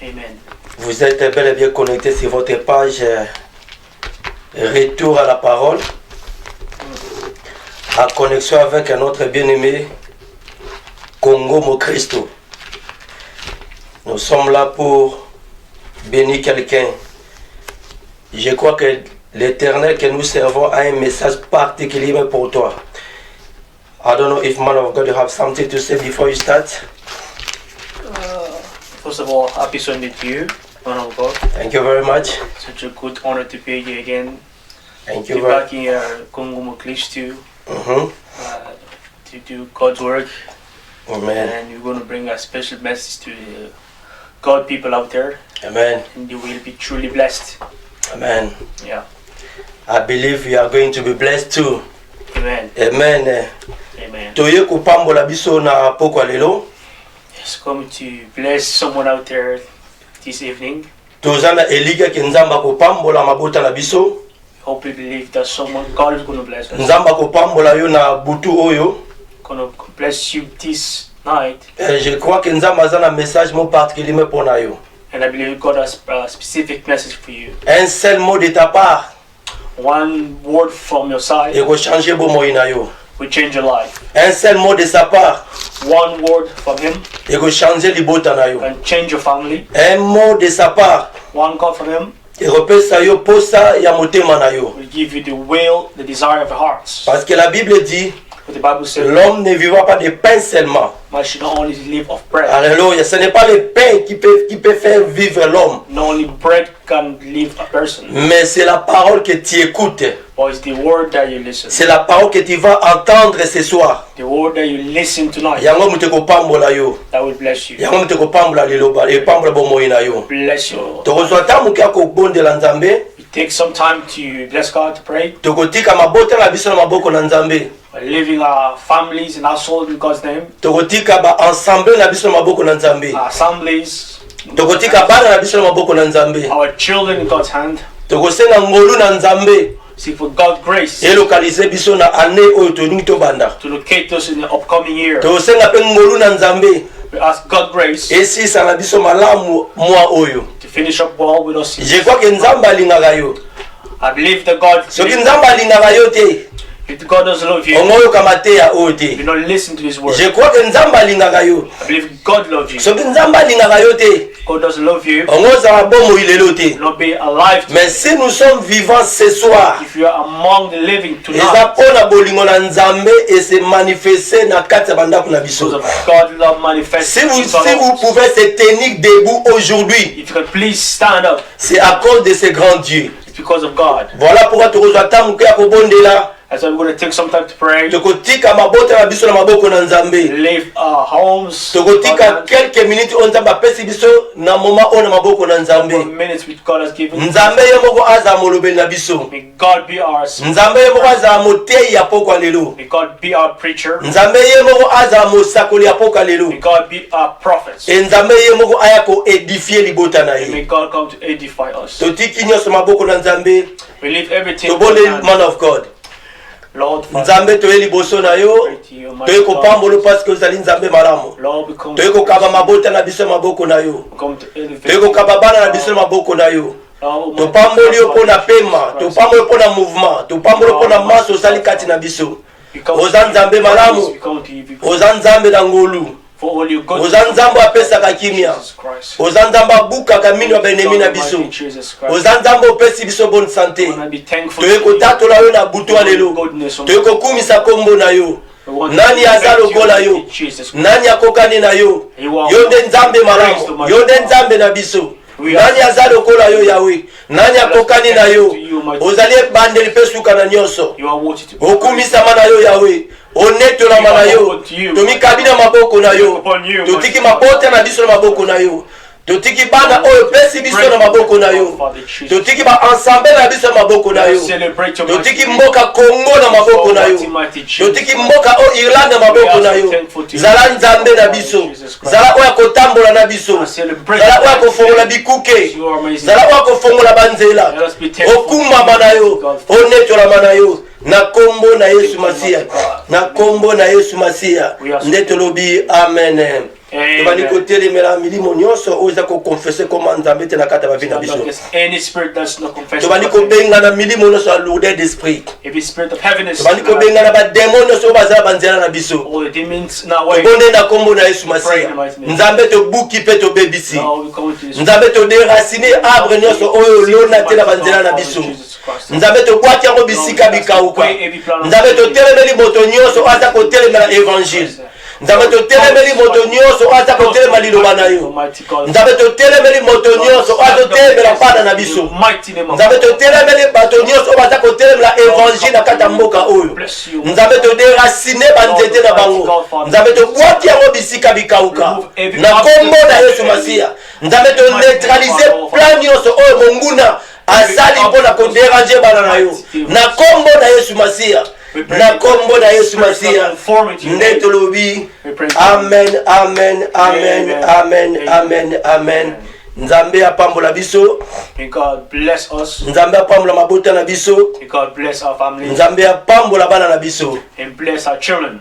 Amen. Vous êtes bel et bien connectés sur votre page Retour à la parole, en connexion avec notre bien-aimé Congo Mokristo. Nous sommes là pour bénir quelqu'un. Je crois que l'Éternel que nous servons a un message particulier pour toi. I don't know if man of God you have something to say before you start. First of all, happy Sunday to you, man of God. Thank you very much. Such a good honor to be here again. Thank To you be very back in Congo Mokristo much. to do God's work. Amen. And you're going to bring a special message to the God people out there. Amen. And you will be truly blessed. Amen. Yeah. I believe you are going to be blessed too. Amen. Amen. Amen. Toye kupambola biso na pokwa lelo. It's coming to bless someone out there this evening. Tozana elika ke nzamba kupambola mabota na biso. Hope you believe that someone, God is going to bless us. Nzamba kupambola yo na butu oyo. Going to bless you this night. Je crois que nzamba zana message mo particulier pour na yo. And I believe God has a specific message for you. Un seul mot de ta part. One word from your side Eko changer bo moi na yo. will change your life. Un seul mot de sa part. One word from Him Eko changer libota na yo. can change your family. Un mot de sa part. One call from Him Eko pesa yo posa ya motema na yo. will give you the will, the desire of your hearts. Parce que la Bible dit But the Bible says, l'homme ne vivra pas de pain seulement. man should not only live of bread. Alléluia. Ce n'est pas le pain qui peut faire vivre l'homme. Not only bread can live a person, Mais c'est la parole que tu écoutes. but it's the word that you listen. C'est la parole que tu vas entendre ce soir. The word that you listen tonight Yango muteko pambola yo. that will bless you. Yango muteko pambola liloba. E pambola bomoi na yo. Bless you. Tokozwa tamu kia ko bondela nzambe. You take some time to bless God, to pray. Tokotika mabota na biso na maboko na nzambe. We're living our families and household in God's name. Tokotika ba ensemble na biso na maboko na nzambe. Our assemblies, Tokotika bana na biso na maboko na nzambe. our children in God's hand. Tokosenga ngolu na nzambe. Seek for God's grace E localiser biso na année oyo tolingi tobanda. to locate us in the upcoming year. Tokosenga pe ngolu na nzambe. We ask God grace Esisa na biso malamu mwa oyo. to finish up well with us. Je crois que nzambe alingaka yo. I believe that God, Soki nzambe alingaka yo te, if God doesn't love you, ongoyoka mateya oyo you te. do not listen to His word. Je crois que nzambe alingaka yo. I believe God loves you. Soki nzambe alingaka yo te, God doesn't love you, ongozala bomoi lelo te. you will not be alive. Mais si nous sommes vivants ce soir, If you are among the living eza tonight, mpona bolingo na nzambe et se manifester na kati ya bandako na because biso. of God love manifest. Si vous pouvez se tenir debout aujourd'hui, If you can please stand up, c'est à cause de ce grand Dieu. it's because of God. Voilà pourquoi tokozwa ntango ke ya kobondela. And so we're going to take some time to pray, Tokotika mabota na biso na maboko na nzambe. leave our homes, Tokotika quelques minutes on nzambe apesi biso na moment oyo na maboko na for nzambe. minutes which God has given. Nzambe ye moko azala molobeli na biso. May God be our Nzambe ye moko azala moteyi ya pokwa lelo. May God be our preacher. Nzambe ye moko azala mosakoli ya pokwa lelo. May God be our prophets. E nzambe ye moko aya koedifie libota na And may ye. God come to edify us. Totiki nyonso maboko na nzambe. We leave everything in Tobondeli your hand. man of God. Lord, Father, Nzambe toye liboso na yo. pray to you, mighty Toye God. kopambolo parce que ozali nzambe malamu. Lord, we come Toye kokaba mabota na biso maboko na yo. we come to elevate. Toye kokaba bana na biso maboko na yo. Lord, Topamboli yo mpona pema, topamboli yo mpona mouvement, topamboli yo mpona maso osali kati na biso. we come to Oza you. nzambe malamu. We come to you Oza nzambe na ngolu. for all your good. Oza nzambe apesaka kimia. Jesus Christ. Oza nzambe abukaka mino ya baenemi na biso. Jesus Christ. Oza nzambe opesi biso bonne I santé. want to be thankful Toye to you kotatola yo na butu ya for your lelo. goodness. Toye kokumisa kombo na yo. We want to Nani aza thank you, lokola yo? Jesus Christ. Nani akokani na yo? Yo nde nzambe malamu. Yo nde nzambe na biso. Nani aza lokola yo Yahweh? Nani akokani na yo? Ozali ebandeli mpe suka na nyonso. You are worthy to be Okumisama na yo Yahweh. Onetolama na yo. Tomikabi na maboko na yo. Totiki mabota na biso na maboko na yo. Totiki bana oyo pesi biso na maboko na yo. Totiki ba ensemble na biso na maboko na yo. Totiki mboka Congo na maboko na yo. Totiki mboka o Irlande na maboko na yo. Zala nzambe na biso. Zala oyo kotambola na biso. Zala oyo kofongola bikuke. Zala oyo kofongola banzela. Okumama na yo. Onetolama na yo. Na kombo na Yesu Masia. Na kombo na Yesu Masia. Nde tolobi amen. tobandi kotelemela milimo nyonso oyo eza kokonfese koma nzambe te na kati ya bavi na biso tobandi kobengana milimo nyonso ya lourdeur d'esprit tobandi kobengana bademo nyonso oyo bazala banzela na biso tobonde na nkombo na yesu masiya nzambe tobuki mpe tobebisi nzambe toderacine arbre nyonso oyo olona te na banzela na biso nzambe tobwaki yango bisika bikauka nzambe totelemeli moto nyonso aza kotelemela évangile nzambe totelemeli moto nyonso aza kotelema liloba na yo nzambe totelemeli moto nyonso azotelemela mpana na biso nzambe totelemeli bato nyonso oyo baza kotelemela évangile na kati ya mboka oyo nzambe toderacine banzete na bango nzambe tobwaki yango bisika bikauka na nkombo na yesu masiya nzambe toneutralize plan nyonso oyo monguna azali mpona koderange bana na yo na nkombo na yesu masiya na nkombo na yesu masiya nde tolobi amen amen amen amen amen amen nzambe apambola biso nzambe apambola mabota na biso nzambe apambola bana na biso.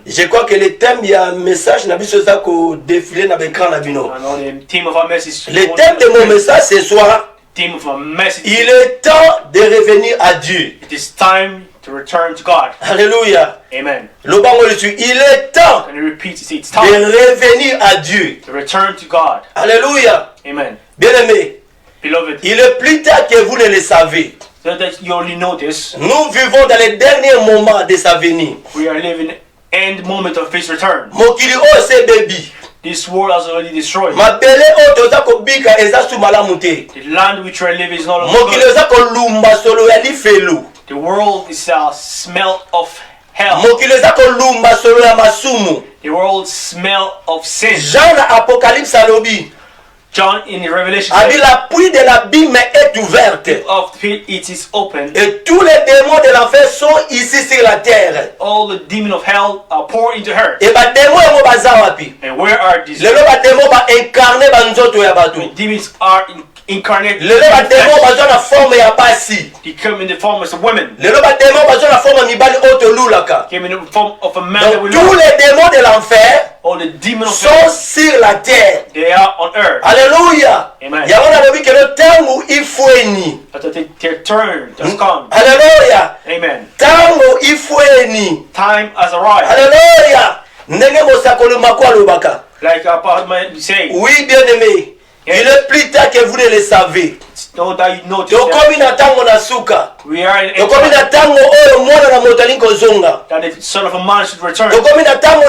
Je crois que le thème ya message na biso eza kodéfile na l'écran na bino. Le thème de mon message ce soir, il est temps de revenir à Dieu. It is time to return to God. Alléluia. Amen. Il est temps it's de time revenir à Dieu. to return to God. Alléluia. Amen. Bien-aimé, Beloved, il est plus tard que vous ne le savez. so that you only know this, Nous vivons dans les derniers moments de sa venue. we are living end moment of His return. Mokili oyo se baby. This world has already destroyed. Mabele oyo toza kobika eza su malamu te. The land which we are living is no longer Mokili good. oza kolumba solo ya lifelo. The world is a smell of hell. Mokili oza kolumba solo ya masumu. The world smell of sin. Jean na Apocalypse alobi. John in the Revelation A dit says, la pluie de l'abîme est ouverte. of the pit it is open. Et tous les démons de l'enfer sont ici sur la terre. All the demons of hell are poured into her. Et ba démons yango baza wapi? And where are these? Lelo ba démons ba incarner ba nzoto ya bato. Demons are incarnate. Lelo ba démons baza na forme ya basi. They come in the form of women. Lelo ba démons baza na forme ya mibali oyo tolulaka. Came in the form of a man that Donc we tous love. les démons de l'enfer All the demons of sont hell, sur la terre. they are on earth. Alléluia. Amen. Yango nalobi ke le ntango ifweni. But their turn has come. Alléluia. Amen. Ntango ifweni. Time has arrived. Alléluia. Ndenge mosakoli mako alobaka. Like our Parliament say, Oui, bien-aimé. Yes. Il est plus tard que vous ne le savez. know that you notice tokomi that na ntango na suka. we are in Tokomi na ntango oyo mwana na moto alingi kozonga. that the son of a man should return. Tokomi na ntango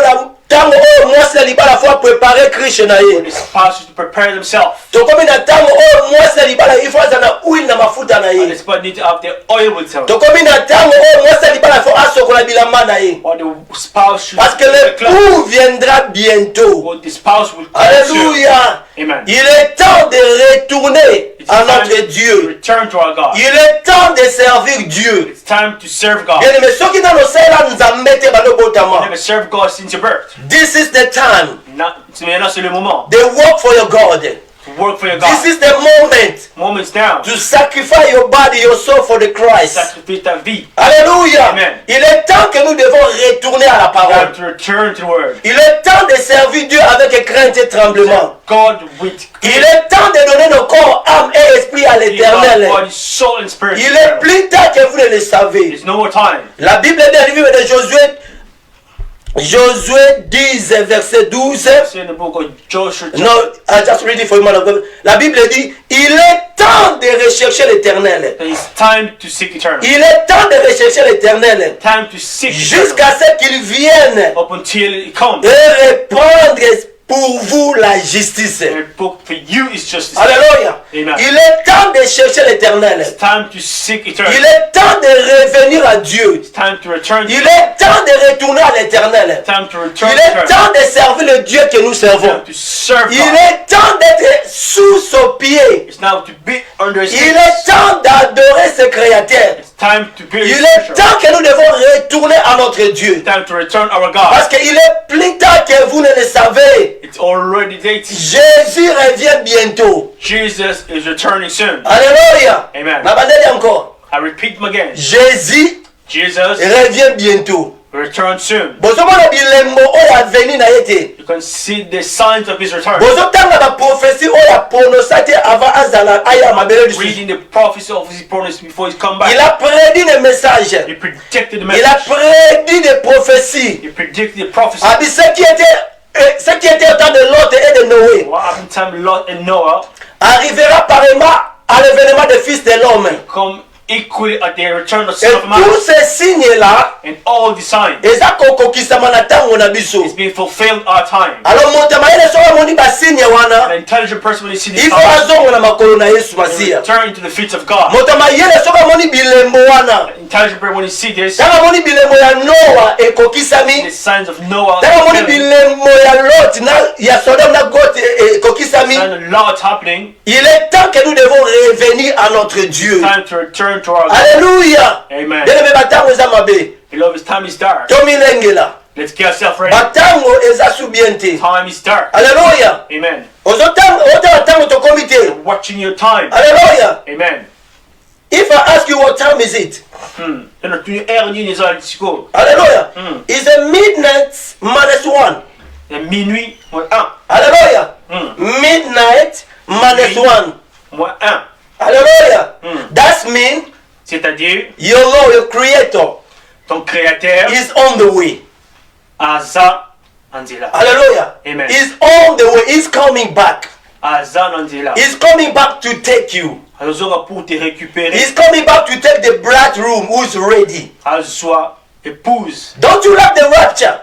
oyo mwasi na libala fo prepare Krishe na ye. For this pastor to prepare themselves. Tokomi na ntango oyo mwasi na libala ifo aza na huile na mafuta na And ye. this person need to have their oil with them. Tokomi na ntango oyo mwasi na libala fo asokola bilamba na ye. Or the spouse should Parce que l'époux viendra bientôt. or the spouse will come soon. Alléluia. Amen. Il est temps de retourner It's à time notre to Dieu. return to our God. Il est temps de servir Dieu. It's time to serve God. Bien aimé, soki na nosala nzambe te bano You botama. never served God since your birth. This is the time. Maintenant c'est le moment They work for your God. to work for your This God. is the moment Moments now. to sacrifice your body, your soul for the Christ. Sacrifice ta vie. Alléluia. Amen. Il est temps que nous devons retourner à la Time parole. to return to the word. Il est temps de servir Dieu avec crainte et tremblement. God with Il est temps de donner nos corps, âme et esprit à l'éternel. body, soul and spirit. Il est plus tard que vous ne le savez. There's no more time. La Bible est dans le livre de Josué. Josué 10, verset 12. See in the book of Joshua. No, I just read it for you, man of God. La Bible dit, il est temps de rechercher l'éternel. It's time to seek eternal. Il est temps de rechercher l'éternel. Time to seek eternal. Jusqu'à ce qu'il vienne Up until it comes. et répandre pour vous la justice. The book for you is justice. Alléluia. Amen. Il est temps de chercher l'éternel. It's time to seek eternal. Il est temps de revenir à Dieu. It's time to return to Il est temps de retourner à l'éternel. time to return Il to est eternal. temps de servir le Dieu que nous servons. Time to serve Il God. est temps d'être sous son pied. It's now to be under His Il feet. est temps d'adorer ce Créateur. It's time to be His Il est creature. temps que nous devons retourner à notre Dieu. It's time to return our God. Parce qu'il est plus tard que vous ne le savez. It's already late. Jésus revient bientôt. Jesus is returning soon. Alléluia. Amen. Nabandeli encore. I repeat them again. Jésus Jesus revient bientôt. Return soon. bozomona bilembo oyo aveni na ye te. You can see the signs of his return. bozotanga baprophétie oyo apronosa te avant azala aya mabele lisusu. Reading the prophecy of his promise before he's come back. Il a prédit des messages. He predicted the Il a message. prédit des prophéties. He predicted the prophecy. Abi ce qui était au temps de Lot et de Noé What happened to time Lot and Noah arrivera pareillement à l'événement des fils de l'homme. come equally at the return of Et Son of Man. tous ces signes-là, And all the signs eza kokokisama na ntango na biso. is being fulfilled our time. Alors moto mayele soki amoni basigne An wana, intelligent person when he sees il these faut signs, azongo na makolo na Yesu they Masiya. return to the feet of God. Moto mayele soki amoni bilembo wana, An intelligent person when he sees this, tanga amoni bilembo ya Noa the ekokisami, signs of Noah, tanga amoni the bilembo ya Lot na ya Sodome na Gote ekokisami. signs of Lot happening, Il est temps que nous devons revenir à notre Dieu. time to return to our God. Alléluia. Amen. Bien-aimé, batango eza mabe. Beloved, his time is dark. Tomilengela. Let's get ourselves ready. Batango eza subiente. Time is dark. Alléluia. Amen. Otanga tango tokomi te. You're watching your time. Alléluia. Amen. If I ask you what time is it? Alléluia. It's a midnight minus 1. Minuit moins 1. Alléluia. Midnight minus 1. Moins 1. Alléluia. That means C'est-à-dire, your Lord, your Creator, ton créateur, is on the way. Aza Anzila. Hallelujah. Amen. He's on the way. He's coming back. Aza Anzila. He's coming back to take you. Azora pour te récupérer. He's coming back to take the bridegroom who's ready. Azwa épouse. Don't you like the rapture?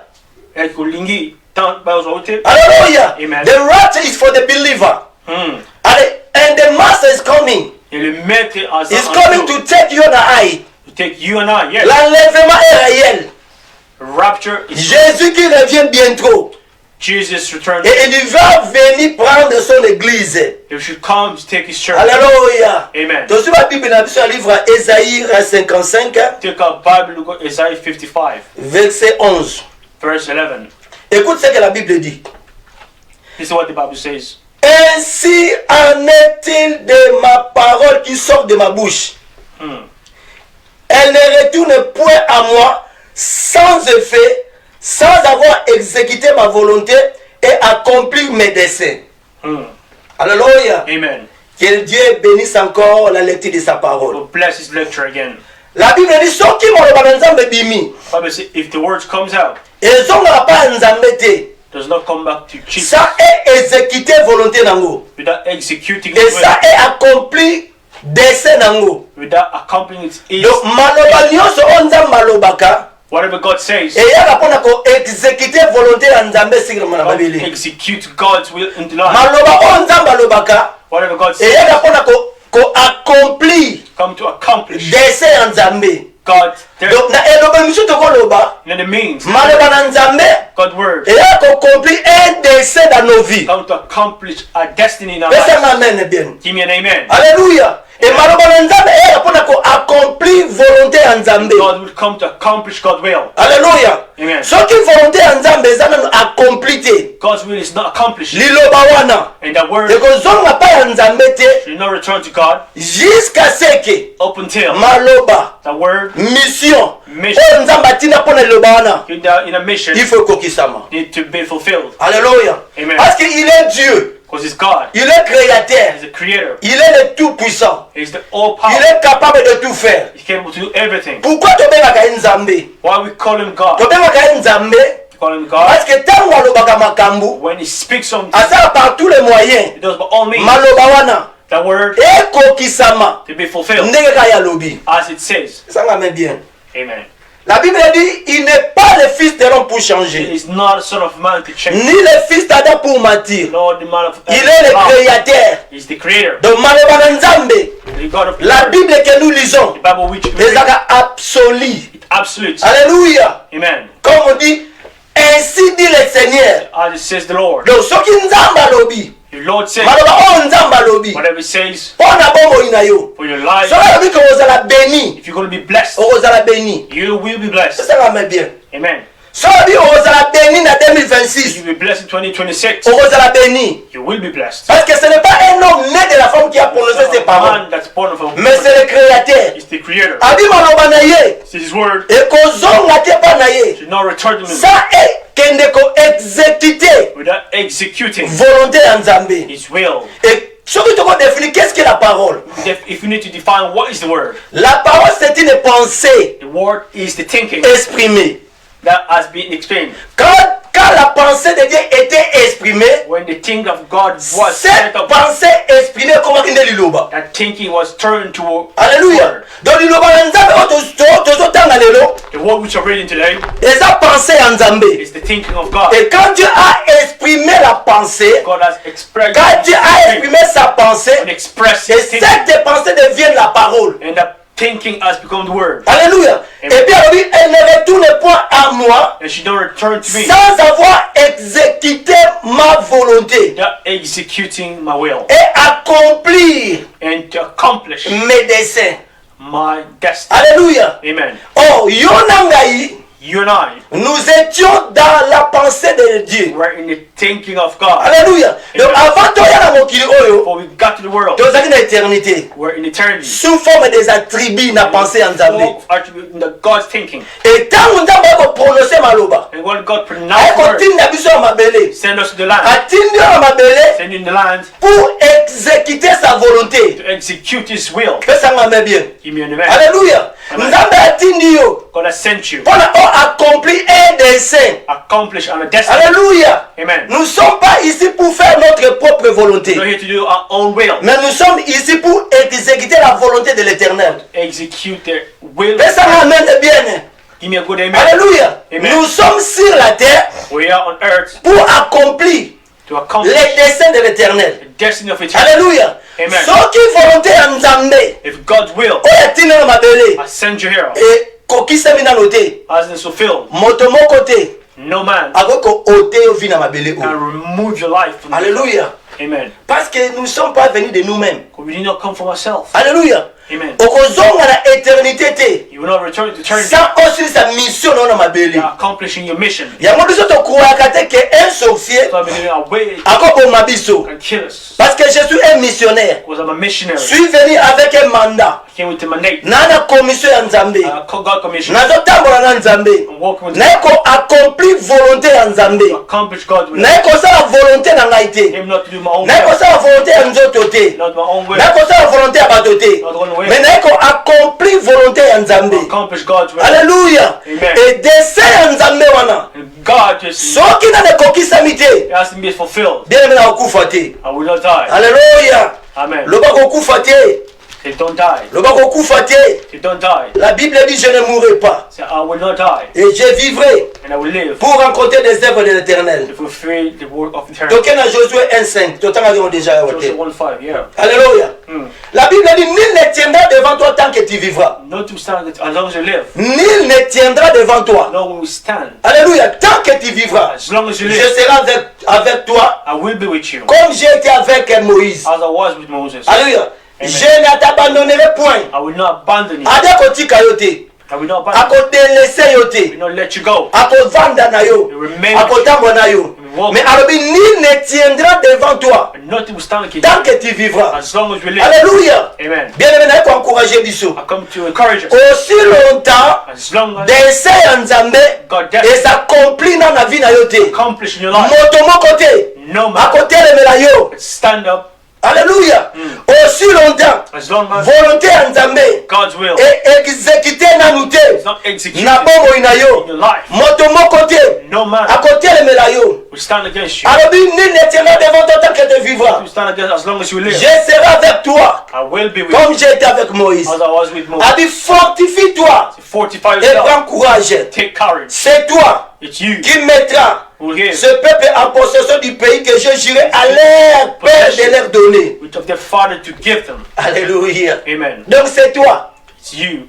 El kolingi tant ba ozote. Hallelujah. Amen. The rapture is for the believer. And the master is coming. Et le maître Aza He's coming to take you and I. to take you and I. Yes. L'enlèvement est réel. Rapture is Jésus qui revient bientôt. Jesus returns. Et il va venir prendre son église. He should come to take his church. Alléluia. Amen. Donc sur la Bible, dans le livre Ésaïe 55, Take our Bible, look at Isaiah 55, verset 11. verse 11. Écoute ce que la Bible dit. This is what the Bible says. Ainsi en est-il de ma parole qui sort de ma bouche. Elle ne retourne point à moi sans effet, sans avoir exécuté ma volonté et accompli mes desseins. Alléluia. Amen. Que Dieu bénisse encore la lecture de sa parole. We'll bless his lecture again. La Bible dit soki moloba na Nzambe bimi, Bible says if the words comes out, ezongaka pa Nzambe te. does not come back to Jesus Ça est exécuté volonté nango. without executing Et his ça will, est accompli dessein nango. without accomplishing its Donc maloba nyonso oyo Nzambe alobaka whatever God says, eyaka mpona koexécute volonté ya Nzambe esikilama na God Babeli. execute God's will in the life. Maloba oyo Nzambe alobaka Whatever God says, eyaka mpona koaccompli come to accomplish dessein ya Nzambe. God. There, Donc na elobeli mosusu tokoloba in the means, maloba na Nzambe God's word eyaka koaccompli un dessein dans nos vies. come to accomplish a destiny in our Pesanga lives. amen bien. Give me an amen. Alléluia. Et maloba na Nzambe eyaka mpona koaccompli volonté ya Nzambe. God will come to accomplish God's will. Alléluia. Amen. Soki volonté ya Nzambe eza nanu accompli te, God's will is not accomplished. liloba wana And that word ekozonga pa ya Nzambe te should not return to God jusqu'à ce que up until maloba that word mission Mission. oyo Nzambe atina mpona liloba wana in a mission il faut ekokisama. need to be fulfilled. Alléluia. Amen. Parce qu'il est Dieu, Because He's God. il est créateur, He's the creator. il est le tout-puissant, He's the all il powerful. est capable de tout faire. He's capable to do everything. Pourquoi tobengaka ye Nzambe? Why we call Him God? Tobengaka ye Nzambe We call Him God. parce que ntango alobaka makambo When He speaks something, asala par tous les moyens He does by all means maloba wana that word ekokisama to be fulfilled ndenge kaka ya lobi. as it says. Sangame bien. Amen. La Bible dit il n'est pas le fils de l'homme pour He changer, is not a son of man to change, ni le fils d'Adam pour mentir. nor the man of Il est le créateur. He's the creator, Donc maloba na Nzambe, the God of la the Bible que nous lisons, Bible which we read, ezaka absolu. absolute. Alléluia. Amen. Comme on dit, ainsi dit le Seigneur. As it says the Lord. Donc soki Nzambe alobi, The Lord says, maloba oyo Nzambe alobi, whatever He says mpona bomoi na yo. for your life, Soki alobi ke ozala béni, if you're going to be blessed, okozala béni. you will be blessed. Sangame bien. Amen. Soki ozala béni na If 2026, you will be blessed in 2026, okozala béni. you will be blessed. Parce que ce n'est pas un homme né de la femme qui a prononcé ces parole. Man that's born of a Mais c'est le créateur. He's the creator. Abi maloba na ye. It's his word. Ekozonga te pa na ye. Should not return to him Ça est kende ko exécuter without executing volonté ya Nzambe. his will. Et surtout tu définir qu'est-ce que la parole. If you need to define what is the word, La parole c'est une pensée the word is the thinking exprimée. that has been explained. Quand la pensée de Dieu était exprimée, When the thinking of God was cette set up, pensée exprimée comment il liloba. that thinking was turned to Alléluia. Donc liloba na Nzambe tozotanga lelo, the word which are reading today eza pensée ya Nzambe. is the thinking of God. Et quand Dieu a exprimé la pensée, God has expressed quand Dieu a exprimé sa pensée, and expressed et his thinking, cette pensée devient la parole. and that thinking has become the word. Alléluia. Et bien oui, elle ne retourne point à moi And she don't return to me sans avoir exécuté ma volonté without executing my will et accomplir and to accomplish mes desseins. my destiny. Alléluia. Amen. Oh, Yonangaï, You and I nous étions dans la pensée de Dieu. were in the thinking of God. Alléluia. Donc avant toi, il y a mokili oyo, Before we got to the world, tozali na éternité. we're in eternity. Sous forme des attributs na pensée ya Nzambe. Full of attribute in the God's thinking. Et tant Nzambe prononcer maloba, And when God pronounced the word, akotinda biso ya mabele, send us to the land, atindi ya mabele send in the land pour exécuter sa volonté. to execute His will. Pesanga me bien. Give me an amen. Alléluia. Amen. Nzambe atindi yo God has sent you, pour accomplir un dessein. accomplish on a destiny. Alléluia. Amen. Nous ne sommes pas ici pour faire notre propre volonté, We're not here to do our own will, mais nous sommes ici pour exécuter la volonté de l'Éternel. execute their will. Pesanga amen bien. Give me a good amen. Alléluia. Amen. Nous sommes sur la terre We are on earth pour accomplir to accomplish les desseins de l'Éternel. the destiny of eternity. Alléluia. Amen. Soki volonté ya Nzambe If God's will oyo atina na mabele has sent you here, ekokisami nano te, hasn't fulfilled, moto moko te no man akoki koote yo vi na mabele can oyo. remove your life from this. Alléluia. Amen. Parce que nous ne sommes pas venus de nous-mêmes. Because we did not come from ourselves. Alléluia. Amen. Okozonga na éternité te You will not return to eternity. sans osilisa mission na mabele. You are accomplishing your mission. Yango biso tokroyaka te ke un sorcier So I believe our way akoboma biso. can kill us. Parce que je suis un missionnaire. Because I'm a missionary. Je suis venu avec un mandat. I came with a mandate. Nana commission ya Nzambe. God commission. Nazotambola na Nzambe. I'm walking with Naye God. accomplir volonté ya Nzambe. Accomplish God's will. Naye kosala volonté na ngai te. Him not to do my own Naye will. kosala volonté ya nzoto te. Not my own will. Naye kosala volonté ya bato te. Not one way. Mais naye accomplir volonté ya Nzambe. Accomplish God's will. Alléluia. Amen. Et dessein ya Nzambe wana And God just soki nani ekokisami te, it has to be fulfilled. bien aimé nakokufa te. I will not die. Alléluia. Amen. Loba kokufa te. They don't die. Loba kokufa te. They don't die. La Bible dit je ne mourrai pas Say, I will not die. et je vivrai And I will live pour rencontrer des œuvres de l'Éternel. to fulfill the work of eternity. Toke na Josué 1:5. Totanga yango déjà Joshua yote. 1:5, yeah. Alléluia. Mm. La Bible dit nul ne tiendra devant toi tant que tu vivras. Not to stand as long as you live. Nul ne tiendra devant toi. No one will stand Alléluia. Tant que tu vivras, as long as you je live. serai avec toi I will be with you comme j'ai été avec Moïse. as I was with Moses. Alléluia. Amen. Je ne t'abandonnerai point. I will not abandon you. Ade kotika yo te. I will not abandon Akodelese yo you. I te. will not let you go. Akovanda na yo. You remain with you. Akotambo na yo. walk. Mais alobi nul ne tiendra devant toi And nothing will stand against tant you que tu vivras. as long as we live. Alléluia. Amen. Bien aimé, naye encourager biso. I come to encourage us. Aussi longtemps As long as dessein ya Nzambe God does ezakompli na vie na yo te. accomplish in your life, Moto moko te no man akotelemela yo. can stand up. Alléluia. Aussi longtemps As long as volonté ya Nzambe God's will exécuté nanu is te not executed na bomoi na in yo. your life, Moto moko te no man akotelemela yo. will stand against you. alobi nul ne tiendra devant toi tant que tu vivras. Will stand against as long as you Je live. serai avec toi I will be with comme you j'ai été avec Moïse. as I was with Moses. Abi fortifie-toi Fortify et yourself. prends courage. Take courage. C'est toi It's you qui mettras who give ce peuple en possession du pays que je jurai à leur père de leur donner. which of their father to give them. Alléluia. Amen. Donc c'est toi It's you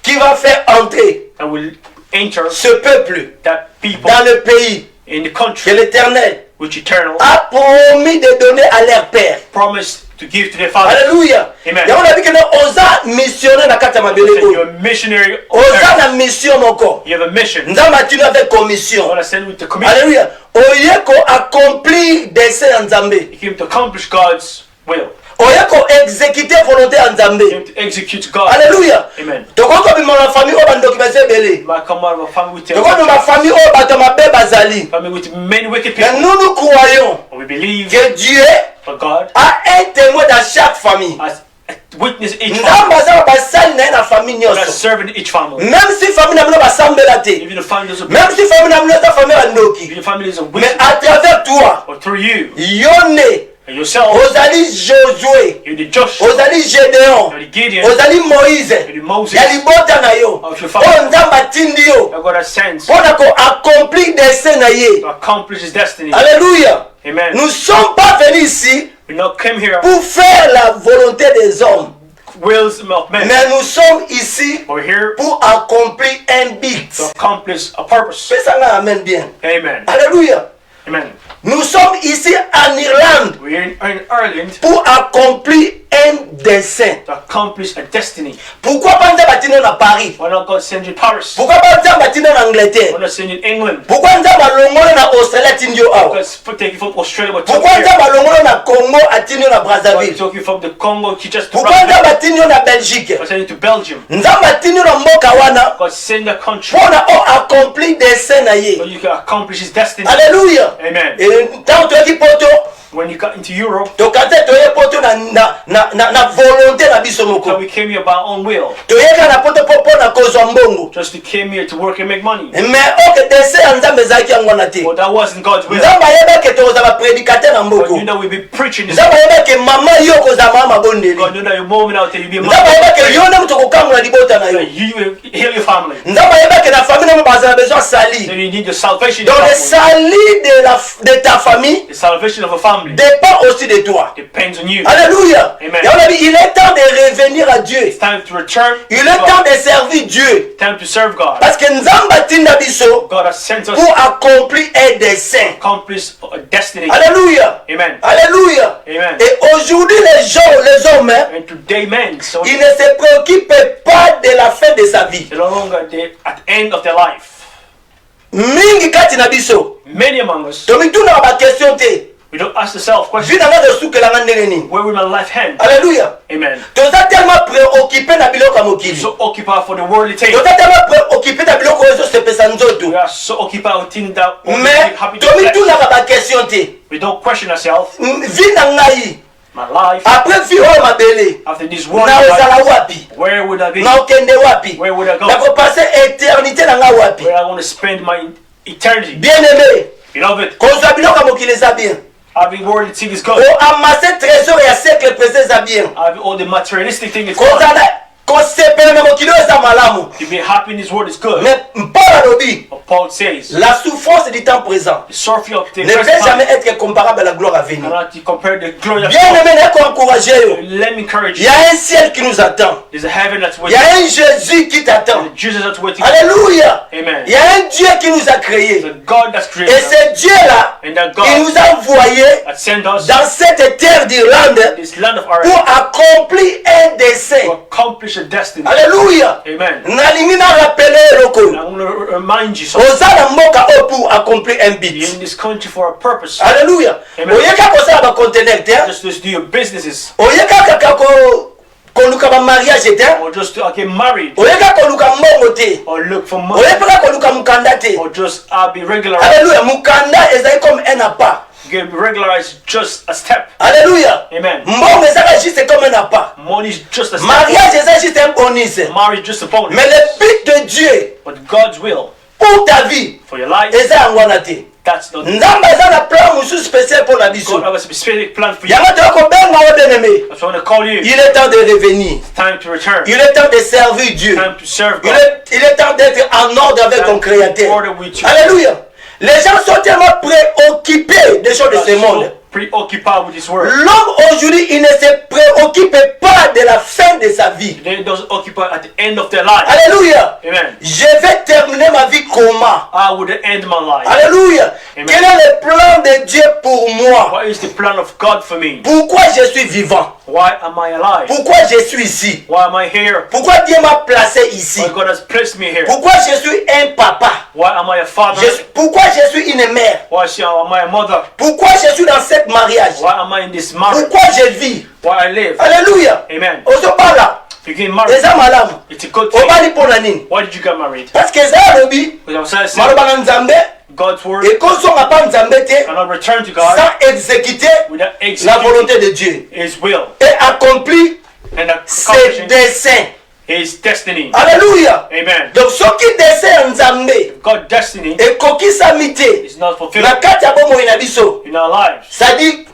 qui vas faire entrer that will enter ce peuple that people dans le pays in the que country l'Éternel which eternal a promis de donner à leur père. promised to give to their father. Alléluia. Amen. yango nabi kende oza missionnaire na kati ya mabele You're oyo. a missionary on Oza earth. na mission moko. You have a mission. Nzambe atuni avec commission. God has sent with the commission. Alléluia. Oye ko accomplir dessein ya Nzambe. You came to accomplish God's will. oya ko exécuter volonté ya Nzambe. You have to execute God. Alléluia. Amen. Tokoko bima na famille o bandoki bazebele. I come out of a family with Tokoko ma famille o bato mabe bazali. family with many wicked Mais people. nous croyons We believe que Dieu that God a un témoin dans chaque famille. has witness each Nzambe family. aza basali na ye na famille God has nyonso. served each family. Même si famille na bino basambela te. Even the families of Même si famille na bino eza famille bandoki. even the families of Mais wicked, à travers toi, or through you yo ne and yourself, ozali Josué, you're the Joshua, ozali Gédéon, you're the Gideon, ozali Moïse you're the Moses, ya libota na yo. of your Oyo family. Nzambe atindi yo That God has sent mpo na koaccomplir dessein na ye. to accomplish His destiny. Alléluia. Amen. Nous ne sommes pas venus ici We not came here pour faire la volonté des hommes, wills of men. mais nous sommes ici We're here pour accomplir un but. to accomplish a purpose. Fais ça là, amen bien. Amen. Alléluia. Amen. Nous sommes ici en Irlande We're in Ireland pour accomplir un dessein. to accomplish a destiny. Pourquoi pas Nzambe atindi na Paris? Why not God send you to Paris? Pourquoi pas Nzambe atindi na Angleterre? Why not send you to England? Pourquoi Nzambe alongoli na Australie atindi yo awa? God take you from Australia, but took Pourquoi you Nzambe here. alongoli na Congo atindi yo na God Brazzaville? took you from the Congo, he just to Pourquoi Brazzaville. Nzambe atindi yo na Belgique? God send you to Belgium. Nzambe atindi yo na mboka wana God send the country mpo na accomplir dessein na so ye. you can accomplish His destiny. Alléluia. Amen. Ntango toyoki poto When you got into Europe, tokante toye poto na volonté na biso so moko. we came here by our own will, Toyeka na poto mpo na kozwa mbongo. just to came here to work and make money. Mais oke dessein ya Nzambe ezalaki yango wana te. But that wasn't God's will. Nzambe ayebaki tokozala prédicateur na God mboko. knew that we'd be preaching this. Nzambe ayebaki mama yo kozala mama mabondeli. God knew that you're moving out there, you'll be a Nzambe ayebaki man. yo nde moto kokamula libota na yo. You heal your family. Nzambe ayebaki na famille namo bazala besoin sali. Then you need your salvation. in Donc your le family. salut de ta famille The salvation of a family dépend aussi de toi. depends on you. Alléluia. Amen. Et on a dit, il est temps de revenir à Dieu. It's time to return. Il to est temps God. de servir Dieu. Time to serve God. Parce que Nzambe atinda biso God has sent us pour to accomplir un dessein. accomplish a destiny. Alléluia. Amen. Alléluia. Amen. Et aujourd'hui, les hommes, hein, And today, men, so ils ne se préoccupent pas de la fin de sa vie. they're no longer at the end of their life. Mingi kati na biso. Many among us, Tomituna ba question te. we don't ask ourselves questions. Vie nanga de sukelanga ndenge nini. Where will my life hand? Alléluia. Amen. Toza tellement préoccupé na biloko ya mokili. So occupied for the worldly things. Toza tellement préoccupé na biloko oyo ezosepesa nzoto. We are so occupied with things that only Mais make happy to flesh. tomitunaka ba question te. We don't question ourselves. Vie na ngai My life après vie oyo mabele after this world, na ozala wapi? where would I be? Na okende wapi? Where would I go? Nakopase éternité na ngai wapi? Where I want to spend my eternity. Bien aimé, Beloved, kozwa biloko ya mokili eza bien. having worldly things is good. Oamase trésor ya siècle présent eza bien. Having all the materialistic things is good. Kozala kosepela na mokili oyo eza malamu. To be happy in this world is good. Mais Paul alobi, But Paul says, la souffrance du temps présent the suffering of the ne peut present jamais time être comparable à la gloire à venir. cannot be compared to the glory of Bien God. aimé, nako encourager yo. Let me encourage Il y you. a un ciel qui nous attend. There's a heaven that's Il y waiting. a un Jésus qui t'attend. There's a Jesus that's waiting. Alléluia. Amen. Il y a un Dieu qui nous a créés. There's a God that's created Et us. ce Dieu-là, And that il God nous a envoyés that sent us dans cette terre d'Irlande this land of pour Ireland accomplir un to dessein. accomplish a destiny. Alléluia. Amen. Nalingi na rappeler eloko. And I'm going to remind you something. Oza na mboka oyo pour accomplir un You're but. in this country for a purpose. Alléluia. Amen. Oyeka kosala ba conteneur te. Just do your businesses Oyeka kaka koluka ba mariage te. or just to get married Oyeka koluka mbongo te. or look for money Oyeka koluka mukanda te. or just be regular. Alléluia. Mukanda ezali comme un appât. Get regularized just a step. Alléluia. Amen. Mbongo ezali juste comme un appât. Money is just a step. Mariage ezali juste un bonus. Marriage is just a bonus. Mais le but de Dieu But God's will pour ta vie for your life, eza yango wana te. that's not. Nzambe aza na plan mosusu spécial pour na biso. God has a specific plan for you. Yango tokobenga o bien-aimé. That's why I want to call you. Il est temps de revenir. It's time to return. Il est temps de servir Dieu. Time to serve Il God. il est temps d'être en ordre avec ton Créateur. Order with you. Alléluia. Les gens sont tellement préoccupés des choses de ce monde. So preoccupied with His word. L'homme aujourd'hui, il ne se préoccupe pas de la fin de sa vie. They don't occupy at the end of their life. Alléluia. Amen. Je vais terminer ma vie comment? I would end my life. Alléluia. Amen. Quel est le plan de Dieu pour moi? What is the plan of God for me? Pourquoi je suis vivant? Why am I alive? Pourquoi je suis ici? Why am I here? Pourquoi Dieu m'a placé ici? Why God has placed me here? Pourquoi je suis un papa? Why am I a father? Pourquoi je suis une mère? Why am I a mother? Pourquoi je suis dans cette mariage? Why am I in this marriage? Pourquoi je vis? Why I live? Alléluia. Amen. Ozobala. You get married. It's a good thing. Obali pona nini? Why did you get married? Parce que ça lobi. Malobana nzambe. God's word. Et quand on n'a pas nzambe te, cannot return to God sans exécuter without la volonté de Dieu. His will. Et accomplir And ses desseins. His destiny. Alléluia. Amen. Donc ce qui dessein nzambe. God's destiny et kokisa mite. is not fulfilled Na kati ya bomo ina biso. in our lives. Ça dit